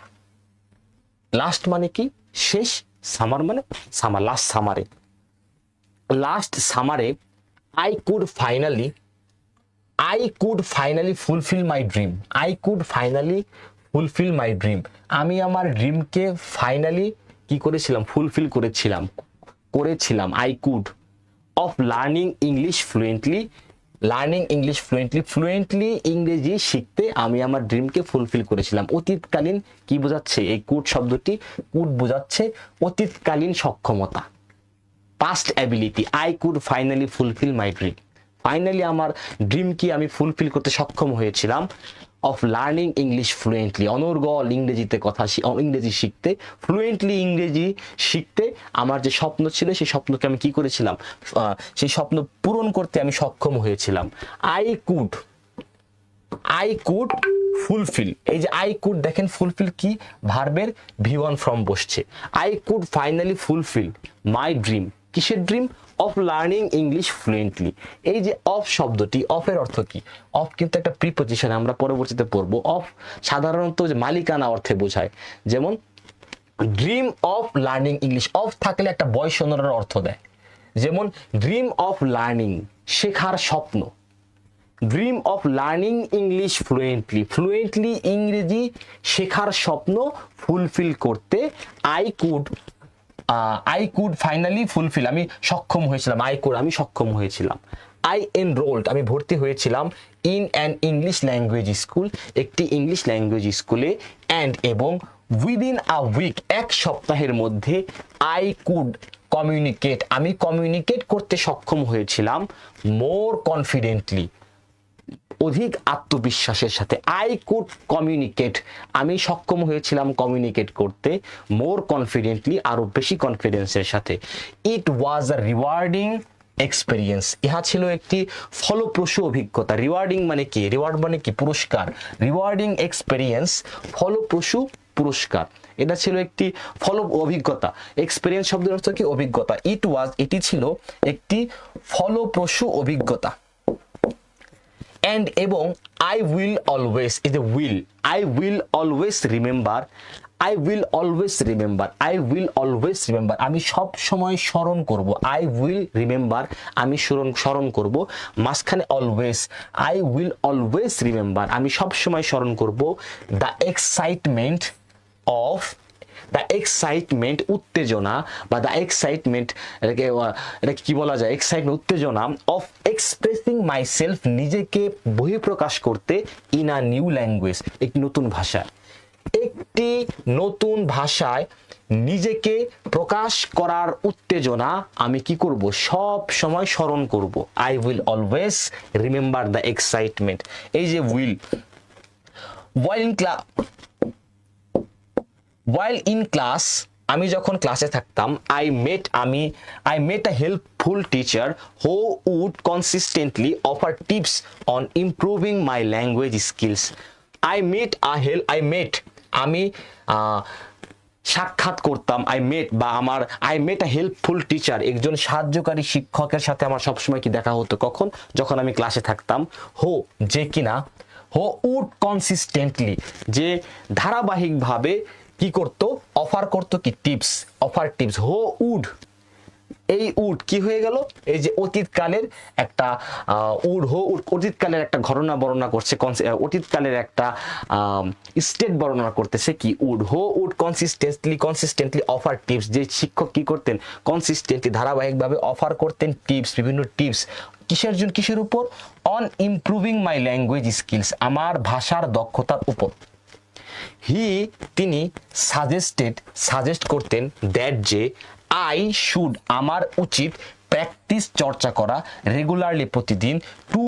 লাস্ট মানে কি, শেষ, সামার মানে সামার, লাস্ট সামারে, লাস্ট সামারে I could finally fulfil my dream, I could finally fulfil my dream, আমি আমার ড্রিমকে ফাইনালি কি করেছিলাম, ফুলফিল করেছিলাম। I could, of learning English fluently, fluently ইংরেজি শিখতে আমি আমার ড্রিমকে ফুলফিল করেছিলাম। অতীতকালীন কি বোঝাচ্ছে, এই কুড শব্দটি, কুড বোঝাচ্ছে অতীতকালীন সক্ষমতা, past ability. I could finally fulfil my dream, finally আমার ড্রিমকে আমি ফুলফিল করতে সক্ষম হয়েছিলাম। অফ লার্নিং ইংলিশ ফ্লুয়েন্টলি, অনর্গল ইংরেজিতে ইংরেজি শিখতে, ফ্লুয়েন্টলি ইংরেজি শিখতে আমার যে স্বপ্ন ছিল, সেই স্বপ্নকে আমি কি করেছিলাম, সেই স্বপ্ন পূরণ করতে আমি সক্ষম হয়েছিলাম। আই কুড ফুলফিল, এই যে আই কুড, দেখেন ফুলফিল কি, ভার্বের V1 ফর্ম বসছে। I could finally fulfil my dream, কিসের dream, of learning English fluently. এই যে অফ শব্দটি, অফের অর্থ কি, অফ কিন্তু একটা প্রিপজিশন, আমরা পরবর্তীতে পড়বো। অফ সাধারণত যে মালিকানা অর্থে বোঝায়, যেমন dream of learning English, of থাকলে একটা বয়স অনুরার অর্থ দেয়, যেমন ড্রিম অফ লার্নিং, শেখার স্বপ্ন। Dream of learning English fluently ইংরেজি শেখার স্বপ্ন ফুলফিল করতে আই কুড ফাইনালি ফুলফিল, আমি সক্ষম হয়েছিলাম। আমি সক্ষম হয়েছিলাম। আই এনরোল্ড, আমি ভর্তি হয়েছিলাম। In an English language school, একটি ইংলিশ ল্যাঙ্গুয়েজ স্কুলে। অ্যান্ড এবং উইদিন আ উইক, এক সপ্তাহের মধ্যে। আই কুড কমিউনিকেট, আমি কমিউনিকেট করতে সক্ষম হয়েছিলাম। মোর কনফিডেন্টলি, অধিক আত্মবিশ্বাসের সাথে। আই কুড কমিউনিকেট, আমি সক্ষম হয়েছিলাম কমিউনিকেট করতে। মোর কনফিডেন্টলি, আরো বেশি কনফিডেন্সের সাথে। ইট ওয়াজ আ রিওয়ার্ডিং এক্সপেরিয়েন্স, ইহা ছিল একটি ফলপ্রসূ অভিজ্ঞতা। রিওয়ার্ডিং মানে কি, রিওয়ার্ড মানে কি, পুরস্কার। রিওয়ার্ডিং এক্সপেরিয়েন্স, ফলপ্রসূ পুরস্কার। এটা ছিল একটি অভিজ্ঞতা। এক্সপেরিয়েন্স শব্দের অর্থ কি, অভিজ্ঞতা। এটি ছিল একটি ফলপ্রসূ অভিজ্ঞতা। অ্যান্ড এবং আই উইল অলওয়েজ, এই যে will, I will always remember, আমি সব সময় স্মরণ করব। আই উইল রিমেম্বার, আমি স্মরণ করব। মাঝখানে always, I will always remember, আমি সব সময় স্মরণ করব। দ্য এক্সাইটমেন্ট, উত্তেজনা, বা দ্য এক্সাইটমেন্ট, এটা কি বলা যায়, এক্সাইটমেন্ট, উত্তেজনা। অফ এক্সপ্রেসিং মাইসেলফ, নিজেকে বহিঃপ্রকাশ করতে। ইন আ নিউ ল্যাঙ্গুয়েজ, একটি নতুন ভাষায়। একটি নতুন ভাষায় নিজেকে প্রকাশ করার উত্তেজনা আমি কি করব, সব সময় স্মরণ করব। I will always remember the excitement. এই যে উইল, while in class, আমি যখন ক্লাসে থাকতাম। I met a helpful teacher who would consistently offer tips on improving my language skills. আমি সাক্ষাৎ করতাম। I met a helpful teacher, একজন সাহায্যকারী শিক্ষকের সাথে আমার সবসময় কি দেখা হতো, কখন, যখন আমি ক্লাসে থাকতাম। যে কিনা, would consistently, যে ধারাবাহিকভাবে কি কি করতো, অফার করতো কি টিপস, অফার টিপস। হো উড, এই উড কি হয়ে গেল, এই যে অতীতকালের একটা উড, হো উড অতীতকালের একটা ঘটনা বর্ণনা করছে, অতীতকালের একটা স্টেট বর্ণনা করতেছে কি উড, হো উড কনসিস্টেন্টলি অফার টিপস, যে শিক্ষক কি করতেন কনসিস্টেন্টলি ধারাবাহিকভাবে অফার করতেন টিপস, বিভিন্ন টিপস কিসের জন্য, কিসের উপর, on improving my language skills, আমার ভাষার দক্ষতার উপর। তিনি সাজেস্ট করতেন দ্যাট যে আই শুড, আমার উচিত, প্র্যাকটিস চর্চা করা, রেগুলারলি প্রতিদিন, টু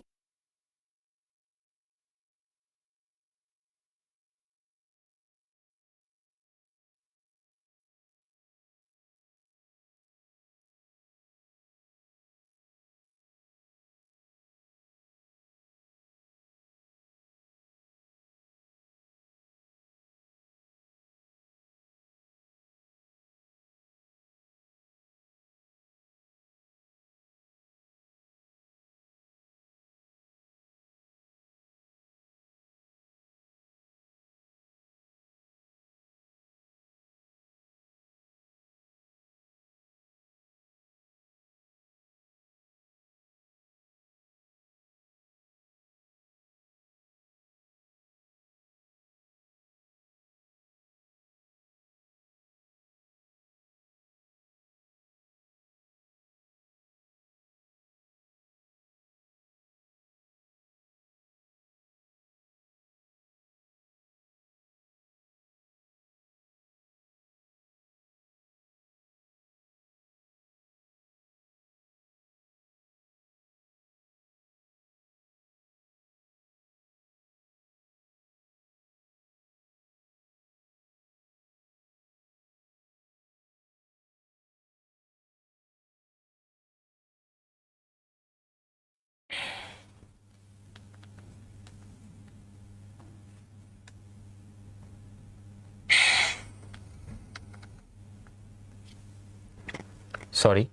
সরি।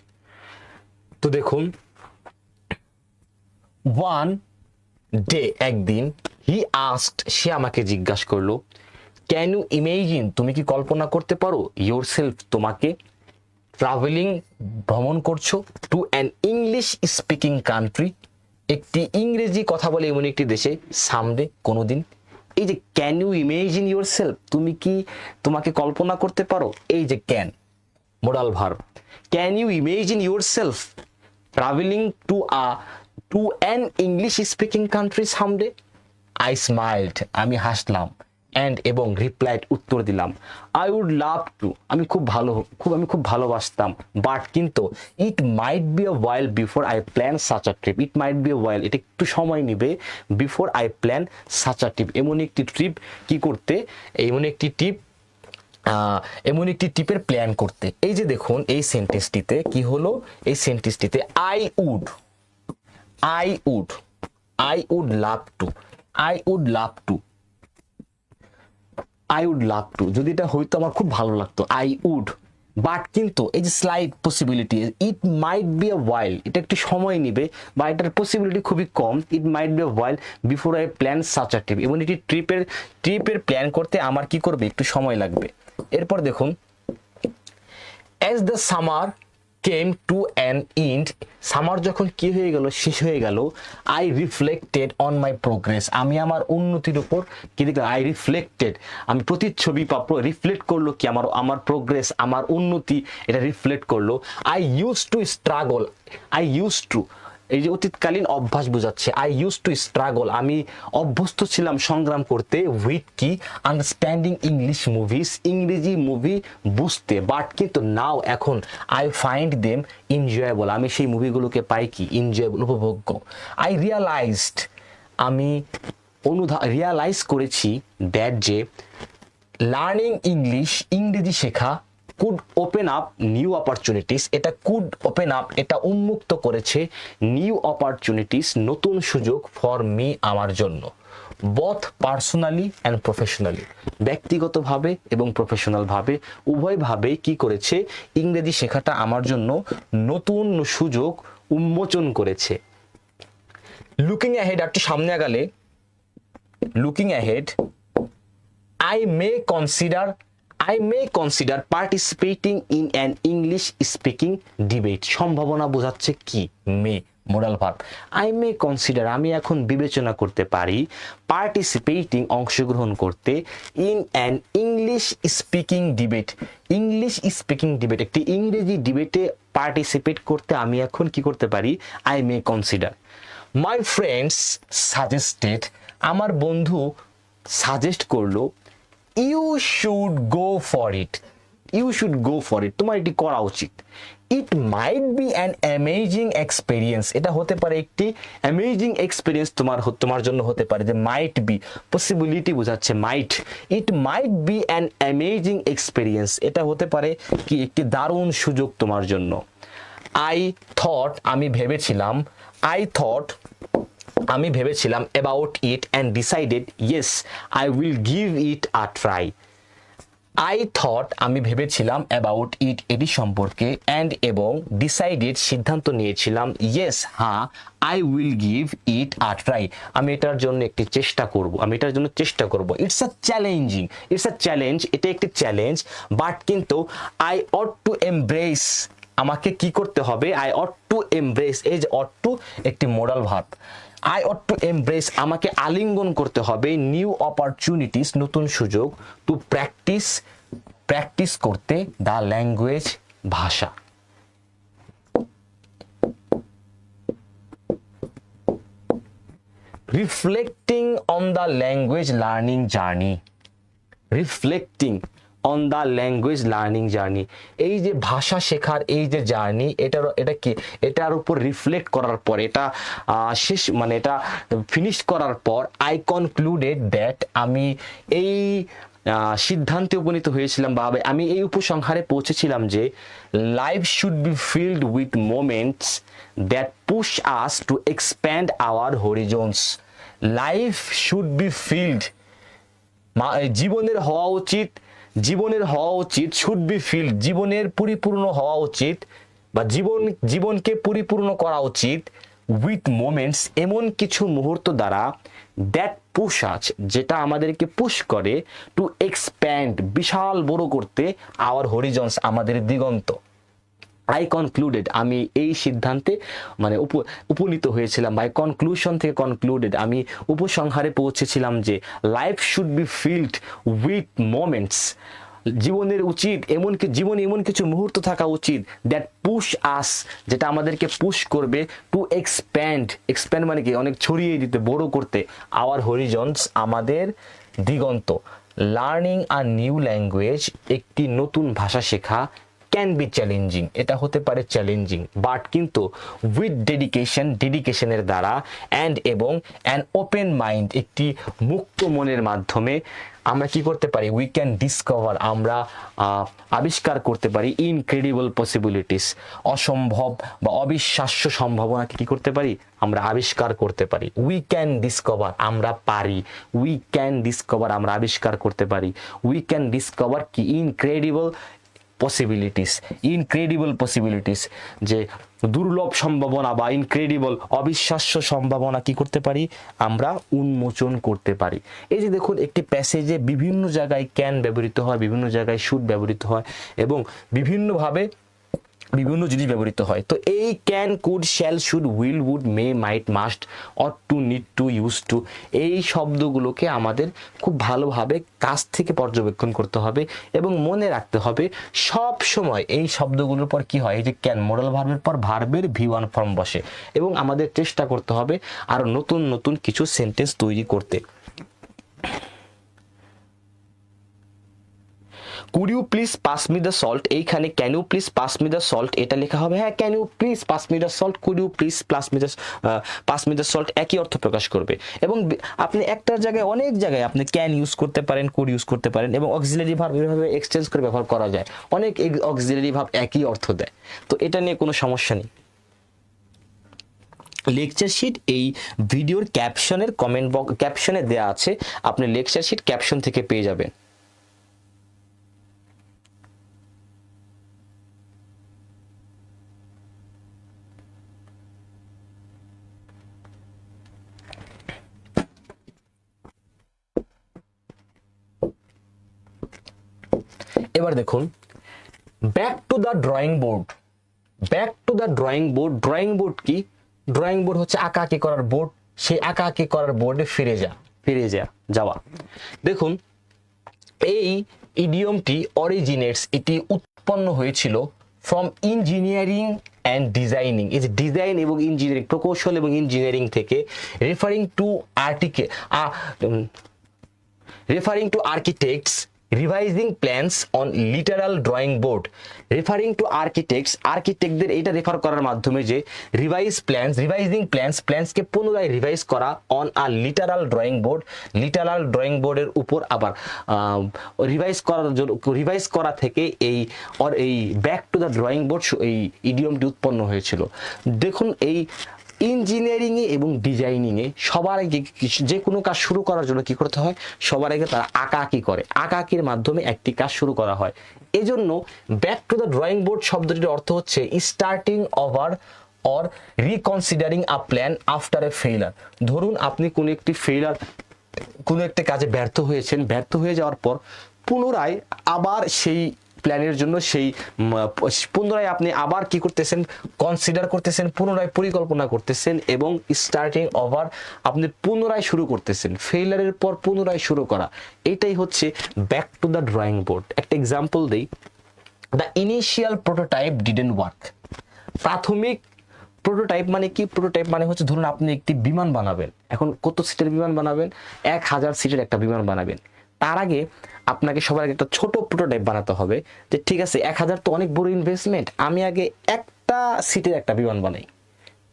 তো দেখুন, ওয়ান ডে, একদিন, হি আস্কড, সে আমাকে জিজ্ঞাসা করলো, ক্যান ইউ ইমেজিন, তুমি কি কল্পনা করতে পারো, ইয়োর সেলফ, তোমাকে, ট্রাভেলিং, ভ্রমণ করছো, to an English speaking country, একটি ইংরেজি কথা বলে এমন একটি দেশে, সামডে, কোনোদিন। এই যে can you imagine yourself, তুমি কি তোমাকে কল্পনা করতে পারো, এই যে can, modal verb, can you imagine yourself travelling to an English speaking country someday. I smiled, আমি হাসলাম, অ্যান্ড, এবং, রিপ্লাইড, উত্তর দিলাম, আই উড লাভ টু, আমি খুব ভালোবাসতাম, বাট, কিন্তু, it might be a while before I plan such a trip, it might be a while, এটা একটু সময় নিবে, before I plan such a trip, এমন একটি ট্রিপ কি করতে, এমন একটি ট্রিপের প্ল্যান করতে। এই যে দেখুন, এই সেন্টেন্সটিতে কি হলো, এই সেন্টেন্সটিতে আই উড লাভ টু, যদি এটা হইতো আমার খুব ভালো লাগতো, আই উড, বাট, কিন্তু, এই যে slight possibility, it might be a while, এটা একটু সময় নিবে, বা এটার পসিবিলিটি খুবই কম, it might be a while before I plan such a trip, এমন একটি ট্রিপের প্ল্যান করতে আমার কি করবে, একটু সময় লাগবে। এরপর দেখুন, as the summer came to an end, summer যখন কি হয়ে গেল, শেষ হয়ে গেল, I reflected on my progress, আমি আমার উন্নতির উপর কি দেখলাম, আই রিফ্লেক্টেড, আমি প্রতিচ্ছবি বা রিফ্লেক্ট করলো কি, আমার প্রোগ্রেস, আমার উন্নতি, এটা রিফ্লেক্ট করলো। আই ইউজ টু স্ট্রাগল, এই যে অতীতকালীন অভ্যাস বোঝাচ্ছে, আই ইউজ টু স্ট্রাগল, আমি অভ্যস্ত ছিলাম সংগ্রাম করতে, উইথ কি, আন্ডারস্ট্যান্ডিং ইংলিশ মুভিস, ইংরেজি মুভি বুঝতে, বাট, কিন্তু, নাও, এখন, আই ফাইন্ড দেম এনজয়েবল, আমি সেই মুভিগুলোকে পাই কি, এনজয়েবল, উপভোগ্য। আই রিয়ালাইজড, আমি রিয়ালাইজ করেছি, দ্যাট, যে, লার্নিং ইংলিশ, ইংরেজি শেখা, could open up new opportunities, এটা কুড ওপেন আপ, এটা উন্মুক্ত করেছে, নিউ অপরচুনিটিস, নতুন সুযোগ, ফর মি, আমার জন্য, বোথ পার্সোনালি অ্যান্ড প্রফেশনালি, ব্যক্তিগতভাবে এবং প্রফেশনালভাবে, উভয়ভাবেই কি করেছে, ইংরেজি শেখাটা আমার জন্য নতুন সুযোগ উন্মোচন করেছে। লুকিং অ্যাহেড, একটু সামনে আগালে, looking ahead, I may consider I may consider participating in an English speaking debate. সম্ভাবনা বোঝাচ্ছে কি? May modal verb. I may consider আমি এখন বিবেচনা করতে পারি participating অংশগ্রহণ করতে in an English speaking debate। English speaking debate, একটি ইংরেজি ডিবেটে পার্টিসিপেট করতে আমি এখন কি করতে পারি? I may consider. My friends suggested, আমার বন্ধু সাজেস্ট করলো, you should go for it, you should go for it, তোমার এটি করা উচিত। It might be an amazing experience, এটা হতে পারে একটি অ্যামেজিং এক্সপিরিয়েন্স তোমার জন্য হতে পারে। যে মাইট বি পসিবিলিটি বোঝাচ্ছে might, it might be an amazing experience, এটা হতে পারে কি একটি দারুণ সুযোগ তোমার জন্য। আই থট, আমি ভেবেছিলাম, আই থট আমি ভেবেছিলাম about it and decided yes I will give it a try. I thought আমি ভেবেছিলাম অ্যাবাউট ইট এটি সম্পর্কে, অ্যান্ড এবং ডিসাইডেড সিদ্ধান্ত নিয়েছিলাম, ইয়েস হ্যাঁ, I will give it a try আমি এটার জন্য একটি চেষ্টা করব, আমি এটার জন্য চেষ্টা করব। It's a challenging, it's a challenge, এটা একটি চ্যালেঞ্জ, বাট কিন্তু আই অট টু এমব্রেস, আমাকে কি করতে হবে? আই অট টু এমব্রেস, এই যে অট টু একটি modal verb. I ought to embrace, আমাকে আলিঙ্গন করতে হবে নিউ অপরচুনিটিস, নতুন সুযোগ, টু প্র্যাকটিস, প্র্যাকটিস করতে দ্য ল্যাঙ্গুয়েজ, ভাষা। Reflecting on the language learning journey, reflecting on the language learning journey, এই যে ভাষা শেখার এই যে জার্নি, এটা কি, এটার উপর রিফ্লেক্ট করার পর, এটা শেষ মানে এটা ফিনিশ করার পর, আই কনক্লুডেড দ্যাট, আমি এই সিদ্ধান্তে উপনীত হয়েছিলাম বা আমি এই উপসংহারে পৌঁছেছিলাম যে life should be filled with moments that push us to expand our horizons. Life should be filled, জীবনের হওয়া উচিত, জীবনের হওয়া উচিত, শুড বি ফিল্ড, জীবনের পরিপূর্ণ হওয়া উচিত বা জীবনকে পরিপূর্ণ করা উচিত, উইথ মোমেন্টস এমন কিছু মুহূর্ত দ্বারা, দ্যাট পুশ আস যেটা আমাদেরকে পুশ করে, টু এক্সপ্যান্ড বিশাল বড় করতে, আওয়ার হরিজন্স আমাদের দিগন্ত। আই কনক্লুডেড আমি এই সিদ্ধান্তে মানে উপনীত হয়েছিলাম, বাই কনক্লুশন থেকে কনক্লুডেড আমি উপসংহারে পৌঁছেছিলাম যে life should be filled with moments, জীবনের উচিত জীবনে এমন কিছু মুহূর্ত থাকা উচিত, দ্যাট পুশ আস যেটা আমাদেরকে পুশ করবে, টু এক্সপ্যান্ড, এক্সপ্যান্ড মানে কি অনেক ছড়িয়ে দিতে, বড় করতে, আওয়ার হরিজন্স আমাদের দিগন্ত। লার্নিং আ নিউ ল্যাঙ্গুয়েজ একটি নতুন ভাষা শেখা, ক্যান বি চ্যালেঞ্জিং এটা হতে পারে চ্যালেঞ্জিং, বাট কিন্তু উইথ ডেডিকেশন, ডেডিকেশনের দ্বারা, অ্যান্ড এবং অ্যান ওপেন মাইন্ড একটি মুক্ত মনের মাধ্যমে আমরা কি করতে পারি? উই ক্যান ডিসকভার আমরা আবিষ্কার করতে পারি ইনক্রেডিবল পসিবিলিটিস, অসম্ভব বা অবিশ্বাস্য সম্ভাবনাকে কি করতে পারি? আমরা আবিষ্কার করতে পারি। উই ক্যান ডিসকভার আমরা পারি, উই ক্যান ডিসকভার আমরা আবিষ্কার করতে পারি, উই ক্যান ডিসকভার কি ইনক্রেডিবল পসিবিলিটিস, ইনক্রেডিবল পসিবিলিটিস যে দুর্লভ সম্ভাবনা বা ইনক্রেডিবল অবিশ্বাস্য সম্ভাবনা কি করতে পারি? আমরা উন্মোচন করতে পারি। এই যে দেখুন একটি প্যাসেজে বিভিন্ন জায়গায় ক্যান ব্যবহৃত হয়, বিভিন্ন জায়গায় শুড ব্যবহৃত হয় এবং বিভিন্নভাবে বিভিন্ন জিনিস ব্যবহৃত হয়। তো এই can, could, shall, should, will, would, may, might, must, ought to, need to, use to এই শব্দগুলোকে আমাদের খুব ভালোভাবে কাছ থেকে পর্যবেক্ষণ করতে হবে এবং মনে রাখতে হবে সব সময় এই শব্দগুলোর পর কি হয়, এই যে ক্যান মোডাল ভার্বের পর ভার্বের V1 ফর্ম বসে এবং আমাদের চেষ্টা করতে হবে আরো নতুন নতুন কিছু সেন্টেন্স তৈরি করতে। Could you please pass me the salt, এইখানে can you please pass me the salt এটা লেখা হবে, হ্যাঁ can you please pass me the salt, could you please pass me the salt একই অর্থ প্রকাশ করবে এবং আপনি একটার জায়গায় অনেক জায়গায় আপনি ক্যান ইউজ করতে পারেন, কুড ইউজ করতে পারেন এবং অক্সিলারি ভার্ব এভাবে এক্সচেঞ্জ করে ব্যবহার করা যায়, অনেক অক্সিলারি ভার্ব একই অর্থ দেয়, তো এটা নিয়ে কোনো সমস্যা নেই। লেকচার শিট এই ভিডিওর ক্যাপশনের কমেন্ট বক্স ক্যাপশনে দেওয়া আছে, আপনি লেকচার শিট ক্যাপশন থেকে পেয়ে যাবেন। এবার দেখুন back to the drawing board. Back to the drawing board. Drawing board কি? ড্রয়িং বোর্ড হচ্ছে আঁকাআঁকি করার বোর্ড। সেই আঁকাআঁকি করার বোর্ডে যাওয়া। দেখুন এই ইডিয়মটি অরিজিনেটস, এটি উৎপন্ন হয়েছিল ফ্রম ইঞ্জিনিয়ারিং অ্যান্ড ডিজাইনিং। এই যে ডিজাইন এবং ইঞ্জিনিয়ারিং, প্রকৌশল এবং ইঞ্জিনিয়ারিং থেকে, referring to architects revising plans on literal drawing board. Referring to আর্কিটেক্টদের এটা রেফার করার মাধ্যমে যে রিভাইজিং প্ল্যান্সকে পুনরায় রিভাইজ করা অন আ লিটারাল ড্রয়িং বোর্ডের উপর আবার রিভাইজ করা থেকে এই back to the drawing board এই ইডিয়মটি উৎপন্ন হয়েছিল। দেখুন এই ইঞ্জিনিয়ারিংয়ে এবং ডিজাইনিংয়ে সবার আগে যে কোনো কাজ শুরু করার জন্য কি করতে হয়? সবার আগে তারা আঁকাআঁকি করে, আঁকাআঁকির মাধ্যমে একটি কাজ শুরু করা হয়। এজন্য back to the drawing board শব্দটির অর্থ হচ্ছে starting over or reconsidering a plan after a failure. ধরুন আপনি কোনো একটি কাজে ব্যর্থ হয়ে যাওয়ার পর পুনরায় আবার সেই প্ল্যানের জন্য পুনরায় আপনি আবার কি করতেছেন? কনসিডার করতেছেন, পুনরায় পরিকল্পনা করতেছেন এবং স্টার্টিং ওভার আপনি পুনরায় শুরু করতেছেন। ফেইলারের পর পুনরায় শুরু করা, এটাই হচ্ছে back to the drawing board. একটা এক্সাম্পল দেই, the initial prototype didn't work. প্রাথমিক প্রোটোটাইপ মানে কি? প্রোটোটাইপ মানে হচ্ছে ধরুন আপনি একটি বিমান বানাবেন। এখন কত সিটের বিমান বানাবেন? 1000 সিটের একটা বিমান বানাবেন। তার আগে আপনাকে সবার আগে একটা ছোট প্রোটোটাইপ বানাতে হবে যে ঠিক আছে 1000 তো অনেক বড় ইনভেস্টমেন্ট, আমি আগে একটা সিটের একটা বিমান বানাই।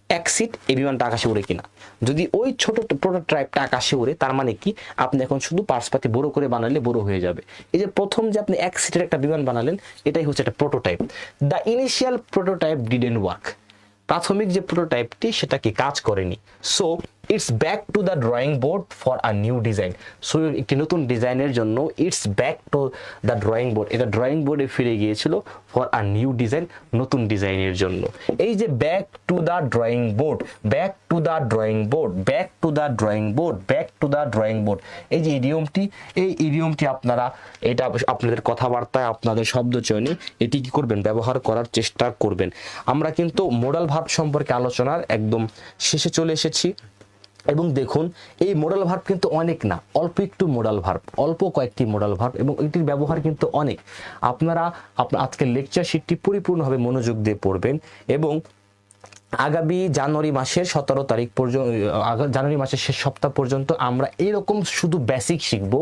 এক সিট, এই বিমানটা আকাশে উড়ে কিনা। যদি ওই ছোট প্রোটোটাইপটা আকাশে উড়ে, তার মানে কি আপনি এখন শুধু পার্টসপাতি বড় করে বানালে বড় হয়ে যাবে। এই যে প্রথম যে আপনি এক সিটের একটা বিমান বানালেন, এটাই হচ্ছে একটা prototype. The initial prototype didn't work. প্রাথমিক যে প্রোটোটাইপটি সেটা কি কাজ করেনি। So it's back to the drawing board for a new design. So একটি নতুন ডিজাইনের জন্য it's back to the drawing board, এটা ড্রয়িং বোর্ডে ফিরে গিয়েছিল ফর আ নিউ ডিজাইন, নতুন ডিজাইনের জন্য। এই যে back to the drawing board, back to the drawing board, back to the drawing board, back to the drawing board, এই যে ইডিয়মটি আপনারা এটা আপনাদের কথাবার্তায়, আপনাদের শব্দ চয়নে এটি কি করবেন? ব্যবহার করার চেষ্টা করবেন। আমরা কিন্তু মোডাল ভার্ব সম্পর্কে আলোচনার একদম শেষে চলে এসেছি। এবং দেখুন এই মোডাল ভার্ব কিন্তু অনেক না, অল্প একটু মোডাল ভার্ব, অল্প কয়েকটি মোডাল ভার্ব, এবং এটির ব্যবহার কিন্তু অনেক। আপনারা আজকের লেকচার শিটটি পরিপূর্ণভাবে মনোযোগ দিয়ে পড়বেন এবং আগামী জানুয়ারি মাসের 17 তারিখ পর্যন্ত, জানুয়ারি মাসের শেষ সপ্তাহ পর্যন্ত আমরা এরকম শুধু বেসিক শিখব।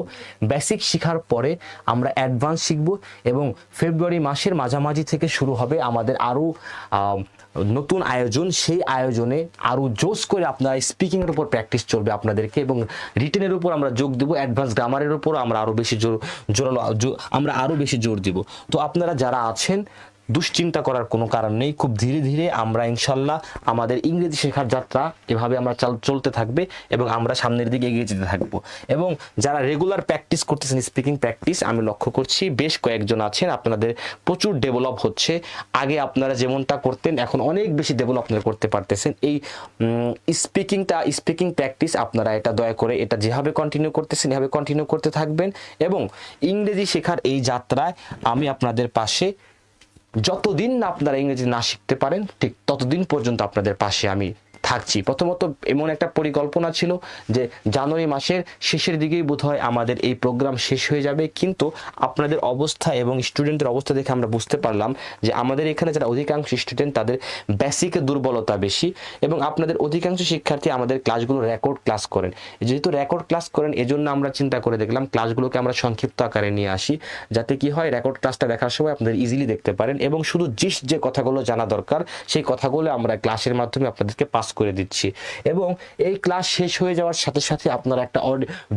বেসিক শেখার পরে আমরা অ্যাডভান্স শিখব এবং ফেব্রুয়ারি মাসের মাঝামাঝি থেকে শুরু হবে আমাদের আরও নতুন আয়োজন। সেই আয়োজনে আরও জোশ করে আপনারা স্পিকিংয়ের উপর প্র্যাকটিস চলবে আপনাদেরকে, এবং রিটেনের উপর আমরা যোগ দেবো, অ্যাডভান্স গ্রামারের উপর আমরা আরও বেশি জোর দিব। তো আপনারা যারা আছেন, দুশ্চিন্তা করার কোনো কারণ নেই। খুব ধীরে ধীরে আমরা ইনশাল্লাহ আমাদের ইংরেজি শেখার যাত্রা এভাবে আমরা চলতে থাকবে এবং আমরা সামনের দিকে এগিয়ে যেতে থাকবো। এবং যারা রেগুলার প্র্যাকটিস করতেছেন, স্পিকিং প্র্যাকটিস, আমি লক্ষ্য করছি বেশ কয়েকজন আছেন, আপনাদের প্রচুর ডেভেলপ হচ্ছে। আগে আপনারা যেমনটা করতেন এখন অনেক বেশি ডেভেলপ আপনারা করতে পারতেছেন। এই স্পিকিং প্র্যাকটিস আপনারা এটা দয়া করে এটা যেভাবে কন্টিনিউ করতেছেন এভাবে কন্টিনিউ করতে থাকবেন। এবং ইংরেজি শেখার এই যাত্রায় আমি আপনাদের পাশে, যতদিন না আপনারা ইংরেজি না শিখতে পারেন ঠিক ততদিন পর্যন্ত আপনাদের পাশে আমি থাকছি। প্রথমত এমন একটা পরিকল্পনা ছিল যে জানুয়ারি মাসের শেষের দিকেই বোধহয় আমাদের এই প্রোগ্রাম শেষ হয়ে যাবে, কিন্তু আপনাদের অবস্থা এবং স্টুডেন্টের অবস্থা দেখে আমরা বুঝতে পারলাম যে আমাদের এখানে যারা অধিকাংশ স্টুডেন্ট তাদের বেসিকে দুর্বলতা বেশি, এবং আপনাদের অধিকাংশ শিক্ষার্থী আমাদের ক্লাসগুলো রেকর্ড ক্লাস করেন। যেহেতু রেকর্ড ক্লাস করেন এজন্য আমরা চিন্তা করে দেখলাম ক্লাসগুলোকে আমরা সংক্ষিপ্ত আকারে নিয়ে আসি, যাতে কি হয় রেকর্ড ক্লাসটা দেখার সময় আপনাদের ইজিলি দেখতে পারেন এবং শুধু যে কথাগুলো জানা দরকার সেই কথাগুলো আমরা ক্লাসের মাধ্যমে আপনাদেরকে পাস করে দিচ্ছি। এবং এই ক্লাস শেষ হয়ে যাওয়ার সাথে সাথে আপনারা একটা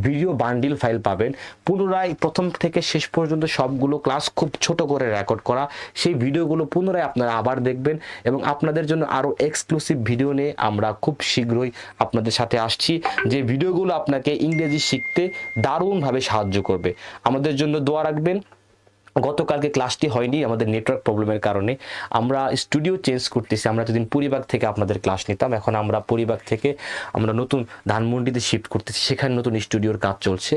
ভিডিও বান্ডিল ফাইল পাবেন, পুনরায় প্রথম থেকে শেষ পর্যন্ত সবগুলো ক্লাস খুব ছোট করে রেকর্ড করা। সেই ভিডিওগুলো পুনরায় আপনারা আবার দেখবেন এবং আপনাদের জন্য আরও এক্সক্লুসিভ ভিডিও নিয়ে আমরা খুব শীঘ্রই আপনাদের সাথে আসছি, যে ভিডিওগুলো আপনাকে ইংরেজি শিখতে দারুণভাবে সাহায্য করবে। আমাদের জন্য দোয়া রাখবেন। গতকালকে ক্লাসটি হয়নি আমাদের নেটওয়ার্ক প্রবলেমের কারণে। আমরা স্টুডিও চেঞ্জ করতেছি। আমরা এতদিন পরিবার থেকে আপনাদের ক্লাস নিতাম, এখন আমরা পরিবার থেকে আমরা নতুন ধানমন্ডিতে শিফট করতেছি, সেখানে নতুন স্টুডিওর কাজ চলছে।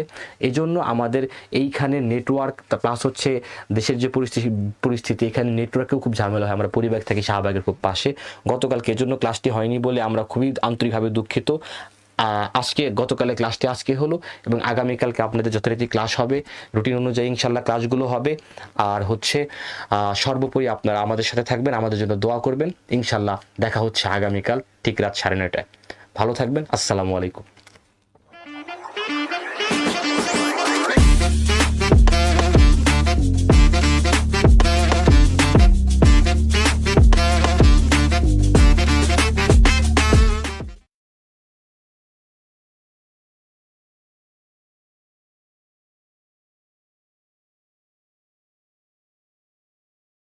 এই জন্য আমাদের এইখানে নেটওয়ার্ক প্লাস হচ্ছে দেশের যে পরিস্থিতি এখানে নেটওয়ার্কেও খুব ঝামেলা হয়। আমরা পরিবার থেকে শাহবাগের খুব পাশে। গতকালকে এজন্য ক্লাসটি হয়নি বলে আমরা খুবই আন্তরিকভাবে দুঃখিত। আজকে গতকালের ক্লাসটি আজকে হলো এবং আগামীকালকে আপনাদের যথারীতি ক্লাস হবে, রুটিন অনুযায়ী ইনশাল্লাহ ক্লাসগুলো হবে। আর হচ্ছে সর্বোপরি আপনারা আমাদের সাথে থাকবেন, আমাদের জন্য দোয়া করবেন। ইনশাল্লাহ দেখা হচ্ছে আগামীকাল ঠিক রাত 9:30টায়। ভালো থাকবেন। আসসালামু আলাইকুম।